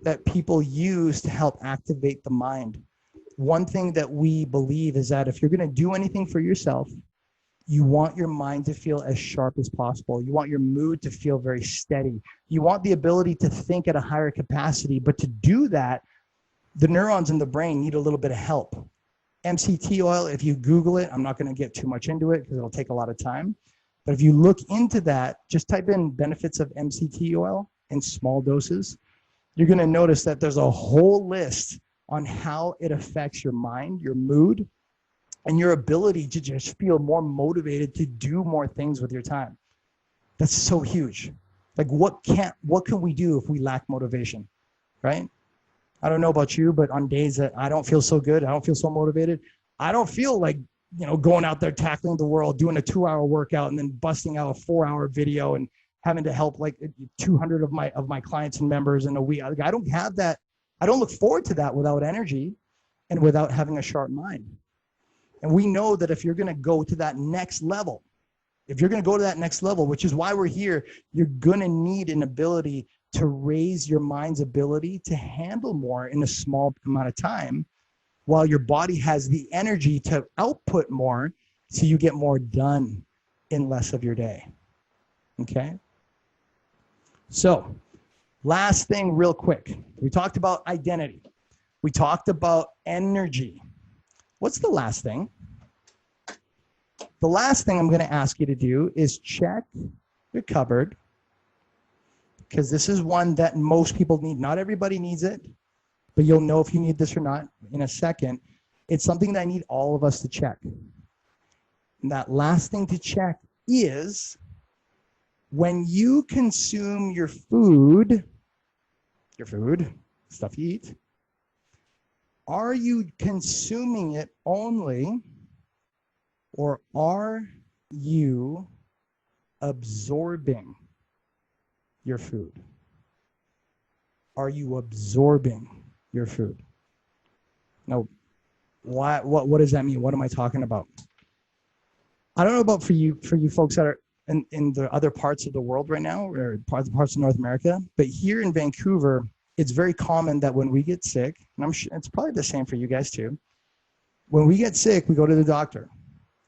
that people use to help activate the mind. One thing that we believe is that if you're going to do anything for yourself, you want your mind to feel as sharp as possible. You want your mood to feel very steady. You want the ability to think at a higher capacity, but to do that, the neurons in the brain need a little bit of help. MCT oil, if you Google it, I'm not going to get too much into it because it'll take a lot of time. But if you look into that, just type in benefits of MCT oil in small doses, you're going to notice that there's a whole list on how it affects your mind, your mood, and your ability to just feel more motivated to do more things with your time. That's so huge. Like what can we do if we lack motivation, right? I don't know about you, but on days that I don't feel so good, I don't feel so motivated, I don't feel like, going out there tackling the world, doing a 2-hour workout and then busting out a 4-hour video and having to help like 200 of my clients and members in a week. Like, I don't have that. I don't look forward to that without energy and without having a sharp mind. And we know that if you're going to go to that next level, which is why we're here, you're going to need an ability to raise your mind's ability to handle more in a small amount of time, while your body has the energy to output more so you get more done in less of your day. Okay? So, last thing real quick. We talked about identity. We talked about energy. What's the last thing? The last thing I'm going to ask you to do is check your cupboard, because this is one that most people need. Not everybody needs it, but you'll know if you need this or not in a second. It's something that I need all of us to check. And that last thing to check is when you consume your food, stuff you eat, are you consuming it only, or are you absorbing your food? Are you absorbing your food? Now, what does that mean? What am I talking about? I don't know about for you folks that are in the other parts of the world right now, or parts of North America, but here in Vancouver, it's very common that when we get sick, and I'm sure it's probably the same for you guys too, when we get sick, we go to the doctor.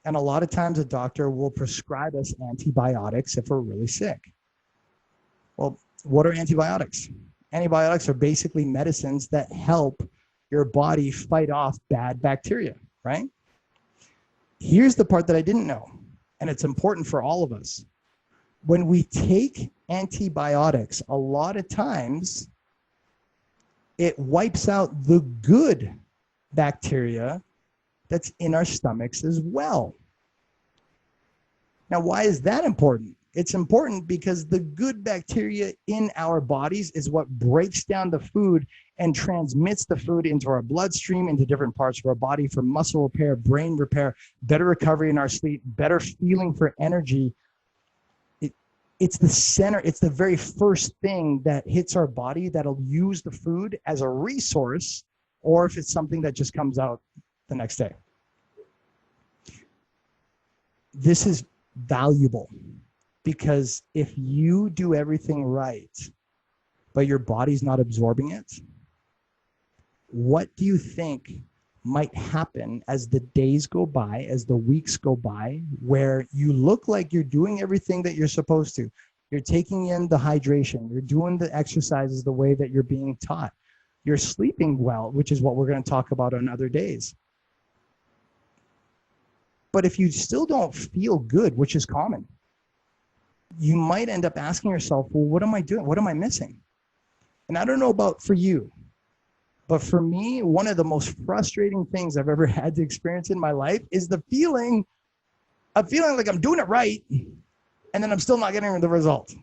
And a lot of times a doctor will prescribe us antibiotics if we're really sick. Well, what are antibiotics? Antibiotics are basically medicines that help your body fight off bad bacteria, right? Here's the part that I didn't know, and it's important for all of us. When we take antibiotics, a lot of times it wipes out the good bacteria that's in our stomachs as well. Now, why is that important? It's important because the good bacteria in our bodies is what breaks down the food and transmits the food into our bloodstream, into different parts of our body for muscle repair, brain repair, better recovery in our sleep, better feeling for energy. It's the center, it's the very first thing that hits our body that'll use the food as a resource, or if it's something that just comes out the next day. This is valuable because if you do everything right, but your body's not absorbing it, what do you think might happen as the days go by, as the weeks go by, where you look like you're doing everything that you're supposed to? You're taking in the hydration, you're doing the exercises the way that you're being taught, you're sleeping well, which is what we're going to talk about on other days. But if you still don't feel good, which is common, you might end up asking yourself, well, what am I doing? What am I missing? And I don't know about for you, but for me, one of the most frustrating things I've ever had to experience in my life is the feeling of feeling like I'm doing it right, and then I'm still not getting the result,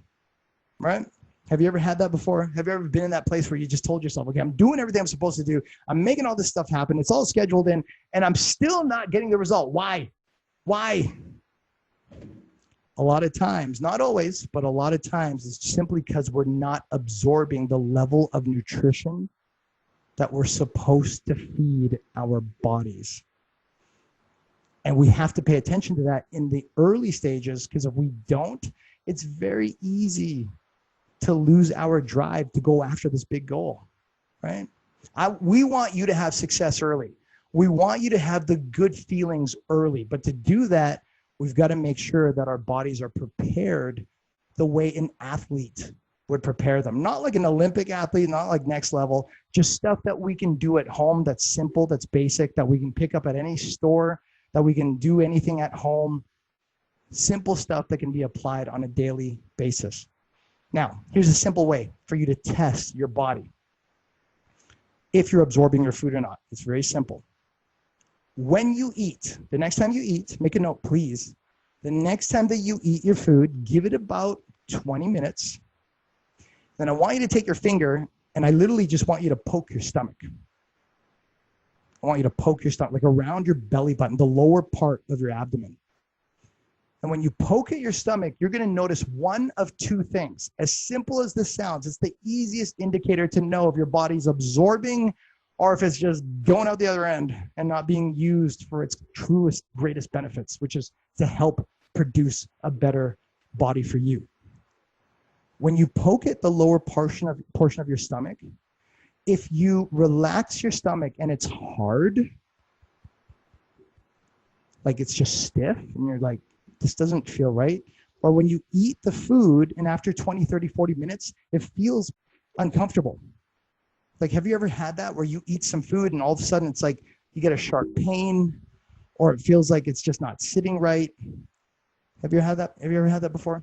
right? Have you ever had that before? Have you ever been in that place where you just told yourself, okay, I'm doing everything I'm supposed to do. I'm making all this stuff happen. It's all scheduled in, and I'm still not getting the result. Why? Why? A lot of times, not always, but a lot of times it's simply because we're not absorbing the level of nutrition that we're supposed to feed our bodies. And we have to pay attention to that in the early stages, because if we don't, it's very easy to lose our drive to go after this big goal, right? We want you to have success early. We want you to have the good feelings early. But to do that, we've got to make sure that our bodies are prepared the way an athlete would prepare them. Not like an Olympic athlete, not like next level, just stuff that we can do at home that's simple, that's basic, that we can pick up at any store, that we can do anything at home. Simple stuff that can be applied on a daily basis. Now, here's a simple way for you to test your body if you're absorbing your food or not. It's very simple. When you eat, the next time you eat, make a note, please. The next time that you eat your food, give it about 20 minutes. Then I want you to take your finger, and I literally just want you to poke your stomach. I want you to poke your stomach, like around your belly button, the lower part of your abdomen. And when you poke at your stomach, you're going to notice one of two things. As simple as this sounds, it's the easiest indicator to know if your body's absorbing or if it's just going out the other end and not being used for its truest, greatest benefits, which is to help produce a better body for you. When you poke at the lower portion of your stomach, if you relax your stomach and it's hard, like it's just stiff and you're like, this doesn't feel right. Or when you eat the food and after 20, 30, 40 minutes, it feels uncomfortable. Like, have you ever had that where you eat some food and all of a sudden it's like you get a sharp pain, or it feels like it's just not sitting right? Have you had that? Have you ever had that before?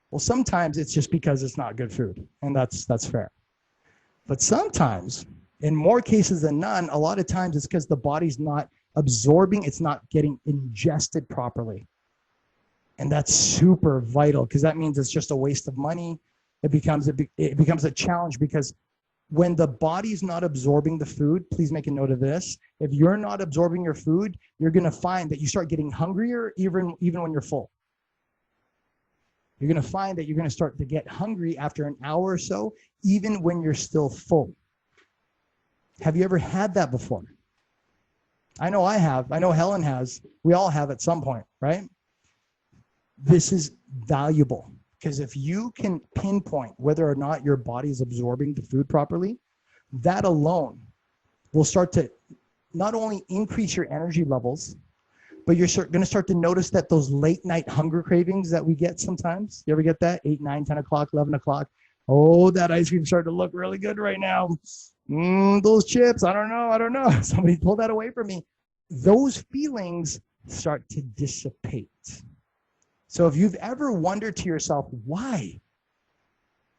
Well, sometimes it's just because it's not good food, and that's fair. But sometimes, in more cases than none, a lot of times it's because the body's not absorbing, it's not getting ingested properly. And that's super vital because that means it's just a waste of money. It becomes a challenge because when the body's not absorbing the food, please make a note of this. If you're not absorbing your food, you're going to find that you start getting hungrier even when you're full. You're going to find that you're going to start to get hungry after an hour or so, even when you're still full. Have you ever had that before? I know I have. I know Helen has. We all have at some point, right? This is valuable because if you can pinpoint whether or not your body is absorbing the food properly, that alone will start to not only increase your energy levels, but you're going to start to notice that those late night hunger cravings that we get sometimes, you ever get that? 8, 9, 10 o'clock, 11 o'clock. Oh, that ice cream starting to look really good right now. Those chips, I don't know. Somebody pulled that away from me. Those feelings start to dissipate. So if you've ever wondered to yourself, why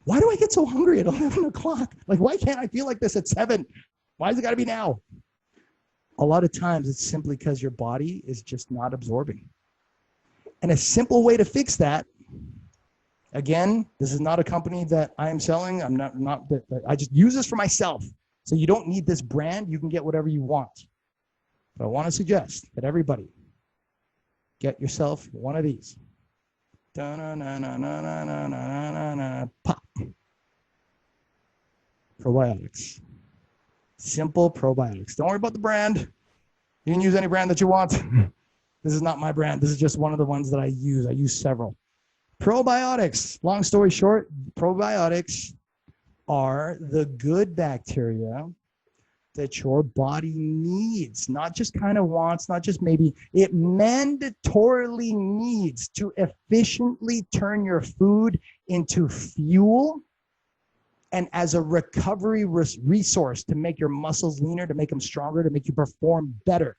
do I get so hungry at 11 o'clock? Like, why can't I feel like this at 7? Why has it got to be now? A lot of times it's simply because your body is just not absorbing. And a simple way to fix that, again, this is not a company that I am selling. I just use this for myself. So you don't need this brand. You can get whatever you want. But I want to suggest that everybody get yourself one of these. Pop. Probiotics. Simple probiotics. Don't worry about the brand. You can use any brand that you want. This is not my brand. This is just one of the ones that I use. I use several. Probiotics. Long story short, probiotics are the good bacteria that your body needs, not just kind of wants, not just maybe. It mandatorily needs to efficiently turn your food into fuel and as a recovery resource to make your muscles leaner, to make them stronger, to make you perform better.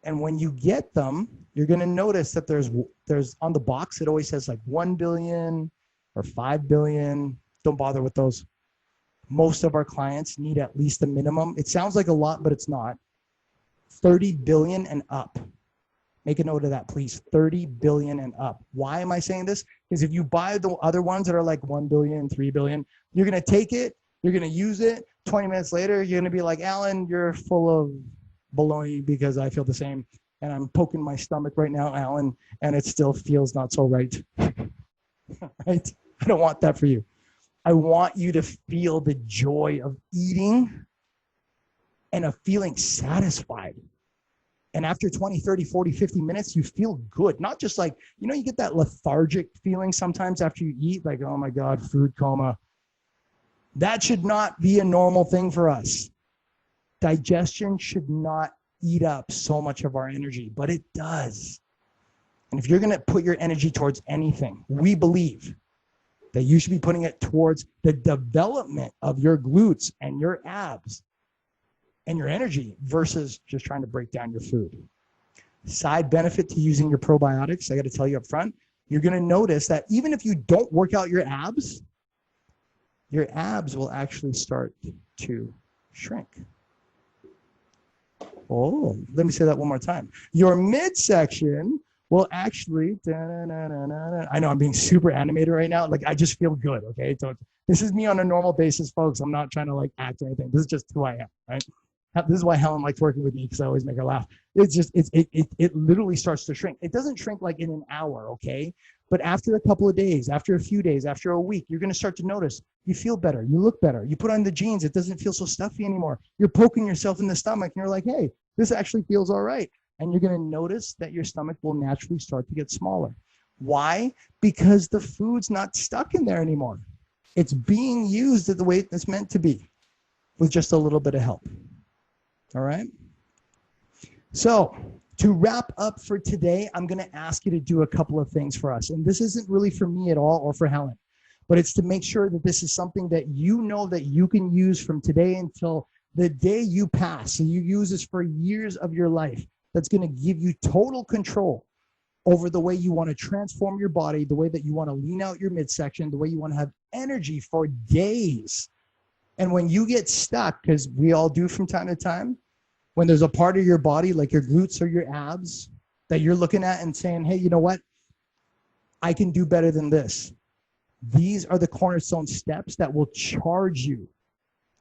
And when you get them, you're going to notice that there's on the box, it always says like 1 billion or 5 billion. Don't bother with those. Most of our clients need at least a minimum. It sounds like a lot, but it's not. 30 billion and up. Make a note of that, please. 30 billion and up. Why am I saying this? Because if you buy the other ones that are like 1 billion, 3 billion, you're going to take it, you're going to use it. 20 minutes later, you're going to be like, Alan, you're full of baloney because I feel the same. And I'm poking my stomach right now, Alan, and it still feels not so right. Right? I don't want that for you. I want you to feel the joy of eating and of feeling satisfied. And after 20, 30, 40, 50 minutes, you feel good. Not just like, you get that lethargic feeling sometimes after you eat, like, oh my God, food coma. That should not be a normal thing for us. Digestion should not eat up so much of our energy, but it does. And if you're going to put your energy towards anything, we believe that you should be putting it towards the development of your glutes and your abs and your energy versus just trying to break down your food. Side benefit to using your probiotics, I got to tell you up front, you're going to notice that even if you don't work out your abs will actually start to shrink. Oh, let me say that one more time. Your midsection will actually, I know I'm being super animated right now. Like, I just feel good, okay? So this is me on a normal basis, folks. I'm not trying to like act or anything. This is just who I am, right? This is why Helen likes working with me, because I always make her laugh. It's just, it literally starts to shrink. It doesn't shrink like in an hour, okay? But after a couple of days, after a few days, after a week, you're going to start to notice you feel better. You look better. You put on the jeans. It doesn't feel so stuffy anymore. You're poking yourself in the stomach and you're like, hey, this actually feels all right. And you're going to notice that your stomach will naturally start to get smaller. Why? Because the food's not stuck in there anymore. It's being used the way it's meant to be with just a little bit of help. All right? So to wrap up for today, I'm going to ask you to do a couple of things for us. And this isn't really for me at all or for Helen, but it's to make sure that this is something that you know that you can use from today until the day you pass. So you use this for years of your life. That's going to give you total control over the way you want to transform your body, the way that you want to lean out your midsection, the way you want to have energy for days And when you get stuck, because we all do from time to time, when there's a part of your body like your glutes or your abs that you're looking at and saying, hey, you know what? I can do better than this. These are the cornerstone steps that will charge you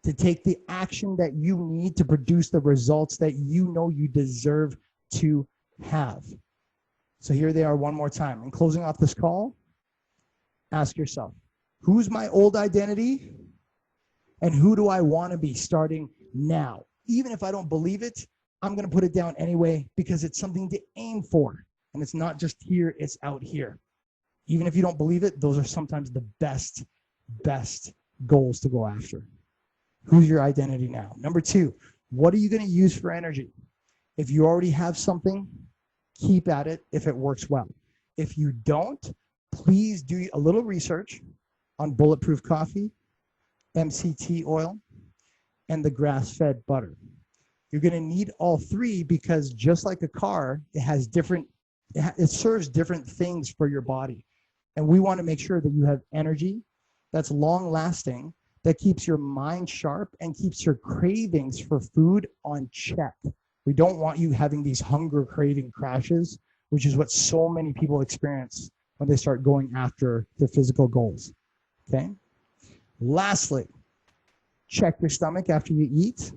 to take the action that you need to produce the results that you know you deserve to have. So here they are one more time. In closing off this call, ask yourself, who's my old identity and who do I want to be starting now? Even if I don't believe it, I'm going to put it down anyway because it's something to aim for. And it's not just here, it's out here. Even if you don't believe it, those are sometimes the best goals to go after. Who's your identity now? Number 2, what are you going to use for energy? If you already have something, keep at it if it works well. If you don't, please do a little research on bulletproof coffee, MCT oil, and the grass-fed butter. You're going to need all 3 because just like a car, it serves different things for your body. And we want to make sure that you have energy that's long lasting, that keeps your mind sharp and keeps your cravings for food on check. We don't want you having these hunger craving crashes, which is what so many people experience when they start going after their physical goals. Okay. Lastly, check your stomach after you eat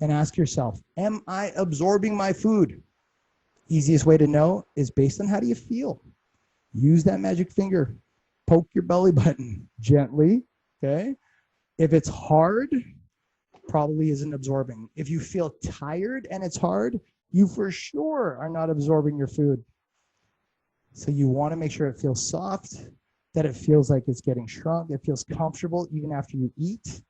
and ask yourself, am I absorbing my food? Easiest way to know is based on how do you feel? Use that magic finger, poke your belly button gently, okay? If it's hard, probably isn't absorbing. If you feel tired and it's hard, you for sure are not absorbing your food. So you want to make sure it feels soft, that it feels like it's getting shrunk, it feels comfortable even after you eat.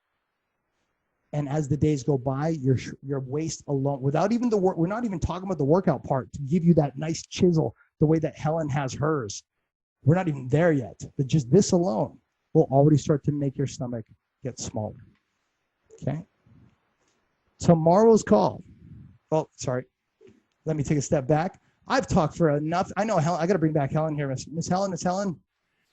And as the days go by, your waist alone, without even the work, we're not even talking about the workout part to give you that nice chisel the way that Helen has hers. We're not even there yet, but just this alone will already start to make your stomach get smaller. Okay. Tomorrow's call. Oh, sorry. Let me take a step back. I've talked for enough. I know Helen. I got to bring back Helen here. Miss Helen. Miss Helen,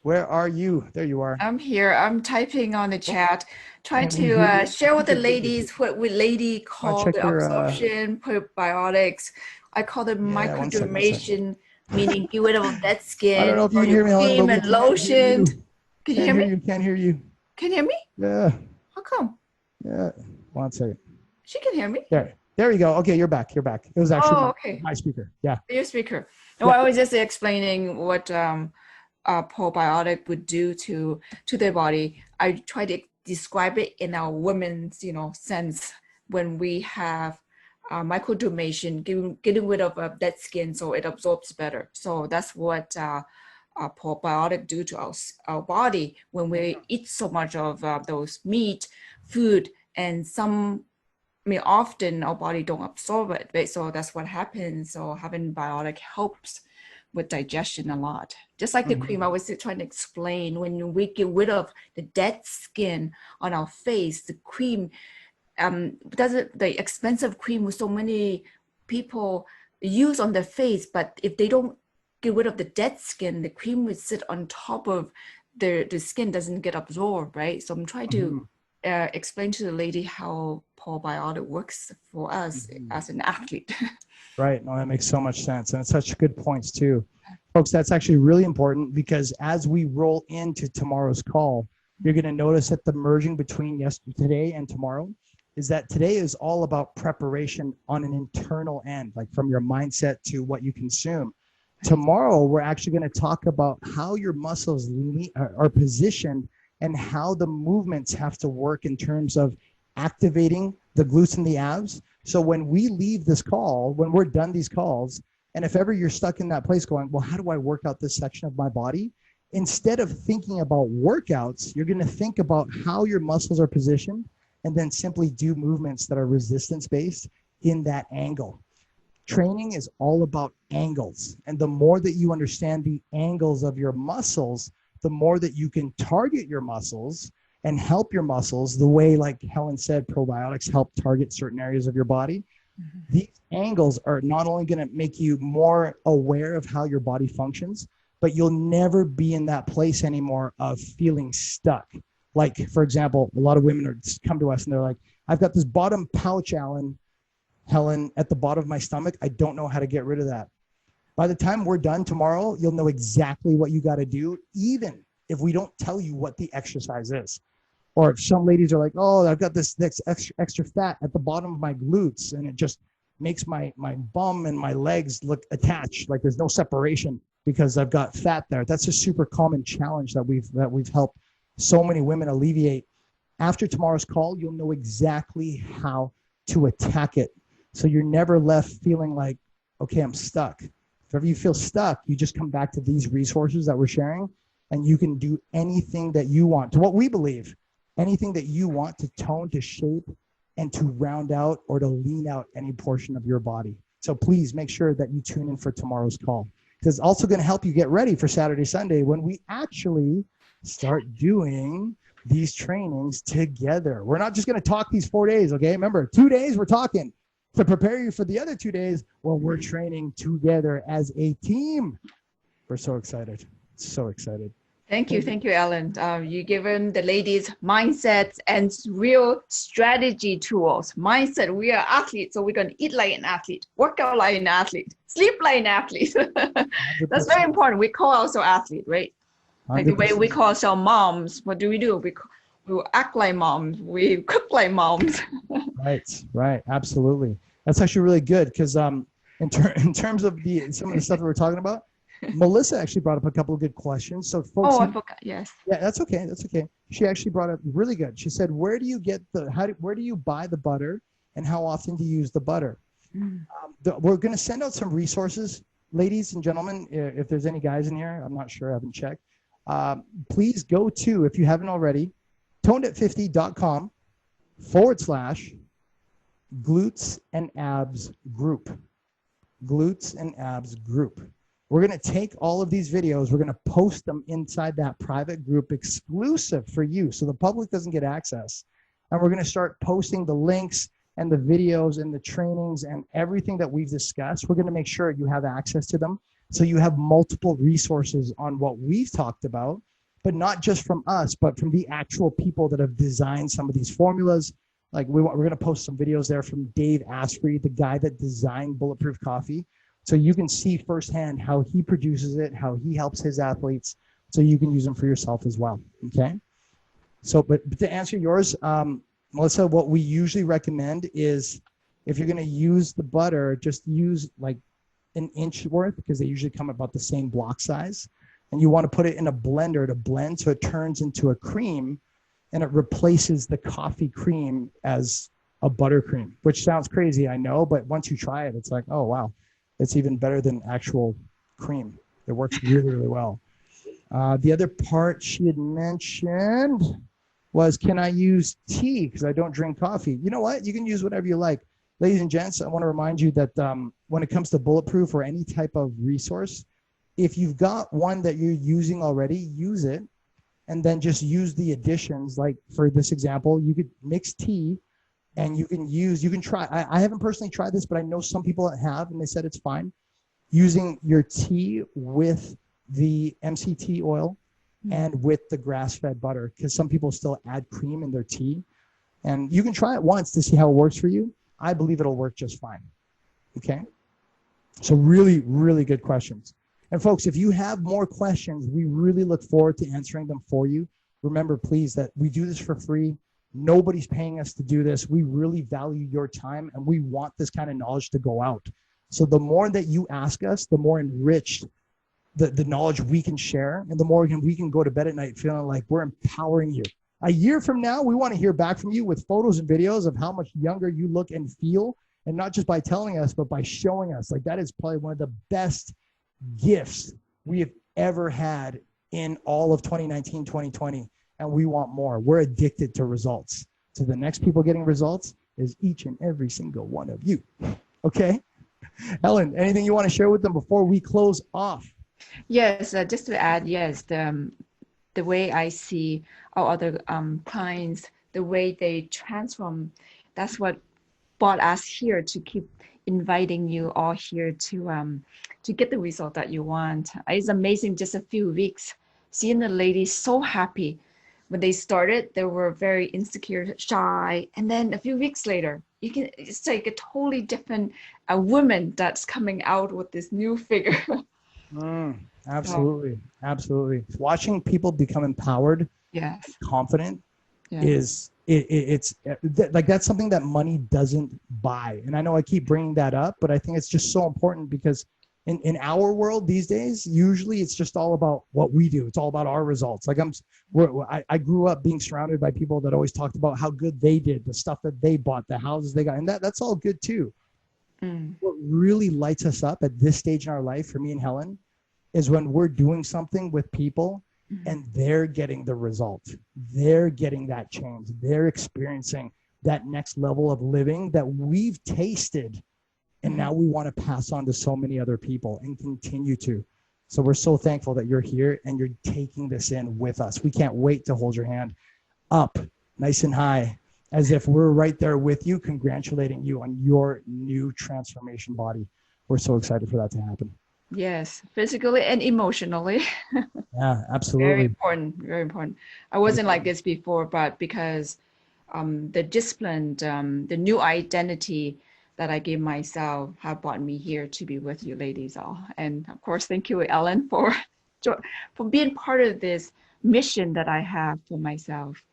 where are you? There you are. I'm here. I'm typing on the chat, trying to share with the ladies what we lady call the absorption probiotics. I call it microdermation, meaning get rid of dead skin. I don't know if you can hear me, Helen, cream and lotion. Can you hear me? Can't hear you. Can you hear me? Yeah. How come? Yeah. 1 second. She can hear me. There you go. Okay, you're back. You're back. It was actually my speaker. Yeah. Your speaker. No, I was just explaining what probiotic would do to their body. I try to describe it in our women's, sense when we have microdermation, getting rid of dead skin so it absorbs better. So that's what probiotic do to our body when we eat so much of those meat, food, and often our body don't absorb it, right? So that's what happens. So having biotic helps with digestion a lot. Just like the cream, I was trying to explain, when we get rid of the dead skin on our face, the cream, the expensive cream with so many people use on their face, but if they don't get rid of the dead skin, the cream would sit on top of the skin, doesn't get absorbed, right? So I'm trying to explain to the lady how probiotic works for us as an athlete. Right. No, that makes so much sense. And it's such good points too. Folks, that's actually really important because as we roll into tomorrow's call, you're going to notice that the merging between today and tomorrow is that today is all about preparation on an internal end, like from your mindset to what you consume. Tomorrow, we're actually going to talk about how your muscles are positioned and how the movements have to work in terms of activating the glutes and the abs. So when we leave this call, when we're done these calls, and if ever you're stuck in that place going, well, how do I work out this section of my body? Instead of thinking about workouts, you're going to think about how your muscles are positioned and then simply do movements that are resistance-based in that angle. Training is all about angles. And the more that you understand the angles of your muscles, the more that you can target your muscles and help your muscles the way, like Helen said, probiotics help target certain areas of your body. These angles are not only going to make you more aware of how your body functions, but you'll never be in that place anymore of feeling stuck. Like, for example, a lot of women come to us and they're like, I've got this bottom pouch, Helen, at the bottom of my stomach. I don't know how to get rid of that. By the time we're done tomorrow, you'll know exactly what you got to do, even if we don't tell you what the exercise is. Or if some ladies are like, oh, I've got this extra fat at the bottom of my glutes, and it just makes my bum and my legs look attached, like there's no separation because I've got fat there. That's a super common challenge that we've helped so many women alleviate. After tomorrow's call, you'll know exactly how to attack it. So you're never left feeling like, okay, I'm stuck. If ever you feel stuck, you just come back to these resources that we're sharing, and you can do anything that you want, to what we believe, anything that you want to tone, to shape, and to round out or to lean out any portion of your body. So please make sure that you tune in for tomorrow's call, because it's also going to help you get ready for Saturday, Sunday, when we actually start doing these trainings together. We're not just going to talk these 4 days, okay? Remember, 2 days we're talking. To prepare you for the other 2 days, well, we're training together as a team. We're so excited. So excited. Thank you, Alan. You given the ladies mindsets and real strategy tools. Mindset, we are athletes, so we're going to eat like an athlete, work out like an athlete, sleep like an athlete. That's very important. We call ourselves athlete, right? Like the way we call ourselves moms. What do? We act like moms. We cook like moms. Right. Absolutely. That's actually really good because in terms of some of the stuff that we're talking about, Melissa actually brought up a couple of good questions. So folks, I forgot. Yes. Yeah, that's okay. She actually brought up really good. She said, where do you buy the butter, and how often do you use the butter? We're going to send out some resources, ladies and gentlemen. If there's any guys in here, I'm not sure. I haven't checked. Please go to, if you haven't already, tonedat50.com/glutes and abs group. Glutes and abs group. We're going to take all of these videos, we're going to post them inside that private group exclusive for you, so the public doesn't get access. And we're going to start posting the links and the videos and the trainings and everything that we've discussed. We're going to make sure you have access to them, so you have multiple resources on what we've talked about, but not just from us, but from the actual people that have designed some of these formulas. Like we're going to post some videos there from Dave Asprey, the guy that designed Bulletproof Coffee. So you can see firsthand how he produces it, how he helps his athletes, so you can use them for yourself as well, okay? So, but to answer yours, Melissa, what we usually recommend is if you're gonna use the butter, just use like an inch worth, because they usually come about the same block size. And you wanna put it in a blender to blend so it turns into a cream, and it replaces the coffee cream as a buttercream, which sounds crazy, I know, but once you try it, it's like, oh, wow. It's even better than actual cream. It works really, really well. The other part she had mentioned was, can I use tea? Because I don't drink coffee. You know what? You can use whatever you like. Ladies and gents, I want to remind you that when it comes to Bulletproof or any type of resource, if you've got one that you're using already, use it, and then just use the additions. Like for this example, you could mix tea, and you can try, I haven't personally tried this, but I know some people that have, and they said it's fine, using your tea with the MCT oil and with the grass-fed butter, because some people still add cream in their tea. And you can try it once to see how it works for you. I believe it'll work just fine, okay? So really, really good questions. And folks, if you have more questions, we really look forward to answering them for you. Remember, please, that we do this for free. Nobody's paying us to do this. We really value your time, and we want this kind of knowledge to go out. So the more that you ask us, the more enriched the knowledge we can share, and the more we can go to bed at night feeling like we're empowering you. A year from now, we want to hear back from you with photos and videos of how much younger you look and feel, and not just by telling us, but by showing us. Like, that is probably one of the best gifts we have ever had in all of 2019, 2020. And we want more. We're addicted to results. So the next people getting results is each and every single one of you. Okay? Helen, anything you want to share with them before we close off? Yes, just to add, yes, the way I see our other clients, the way they transform, that's what brought us here to keep inviting you all here to get the result that you want. It's amazing, just a few weeks, seeing the ladies so happy when they started, they were very insecure, shy. And then a few weeks later, it's like a totally different woman that's coming out with this new figure. Absolutely. Absolutely. Watching people become empowered, Yes. confident Yeah. is it's like that's something that money doesn't buy. And I know I keep bringing that up, but I think it's just so important because in our world these days, usually it's just all about what we do. It's all about our results. Like I grew up being surrounded by people that always talked about how good they did, the stuff that they bought, the houses they got, and that's all good too. What really lights us up at this stage in our life for me and Helen is when we're doing something with people and they're getting the result. They're getting that change. They're experiencing that next level of living that we've tasted. And now we want to pass on to so many other people and continue to. So we're so thankful that you're here and you're taking this in with us. We can't wait to hold your hand up nice and high as if we're right there with you, congratulating you on your new transformation body. We're so excited for that to happen. Yes, physically and emotionally. Yeah, absolutely. Very important, very important. I wasn't like this before, but because the discipline, the new identity that I gave myself have brought me here to be with you ladies all. And of course, thank you, Ellen, for being part of this mission that I have for myself.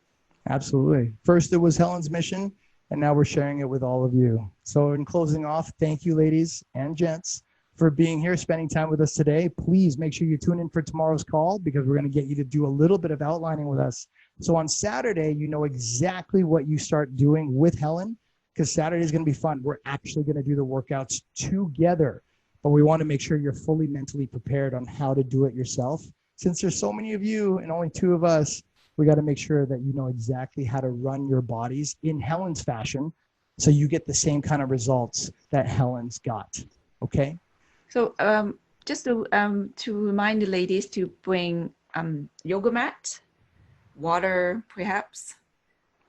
Absolutely. First, it was Helen's mission, and now we're sharing it with all of you. So in closing off, thank you, ladies and gents, for being here, spending time with us today. Please make sure you tune in for tomorrow's call because we're going to get you to do a little bit of outlining with us. So on Saturday, you know exactly what you start doing with Helen because Saturday is going to be fun. We're actually going to do the workouts together, but we want to make sure you're fully mentally prepared on how to do it yourself. Since there's so many of you and only 2 of us, we got to make sure that you know exactly how to run your bodies in Helen's fashion so you get the same kind of results that Helen's got. Okay? So just to remind the ladies to bring yoga mat, water, perhaps.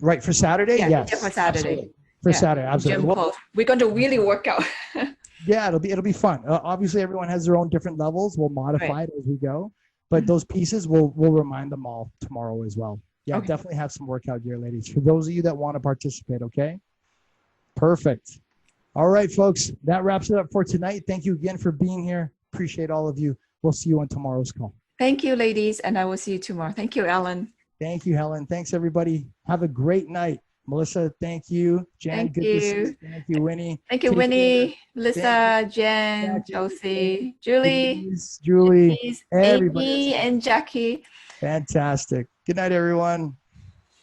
Right, for Saturday? Yeah, Yes. yeah, for Saturday. Absolutely. For Saturday, absolutely. Gym clothes. We're going to really work out. Yeah, it'll be fun. Obviously, everyone has their own different levels. We'll modify it as we go. But those pieces, we'll remind them all tomorrow as well. Yeah, definitely have some workout gear, ladies. For those of you that want to participate, okay? Perfect. All right, folks, that wraps it up for tonight. Thank you again for being here. Appreciate all of you. We'll see you on tomorrow's call. Thank you, ladies, and I will see you tomorrow. Thank you, Ellen. Thank you, Helen. Thanks, everybody. Have a great night. Melissa, thank you. Jen, good to see you. Thank you, Winnie. Thank you, Winnie, Melissa, Jen, Josie, Julie, Julie, Louise, everybody. Amy, and Jackie. Fantastic. Good night, everyone.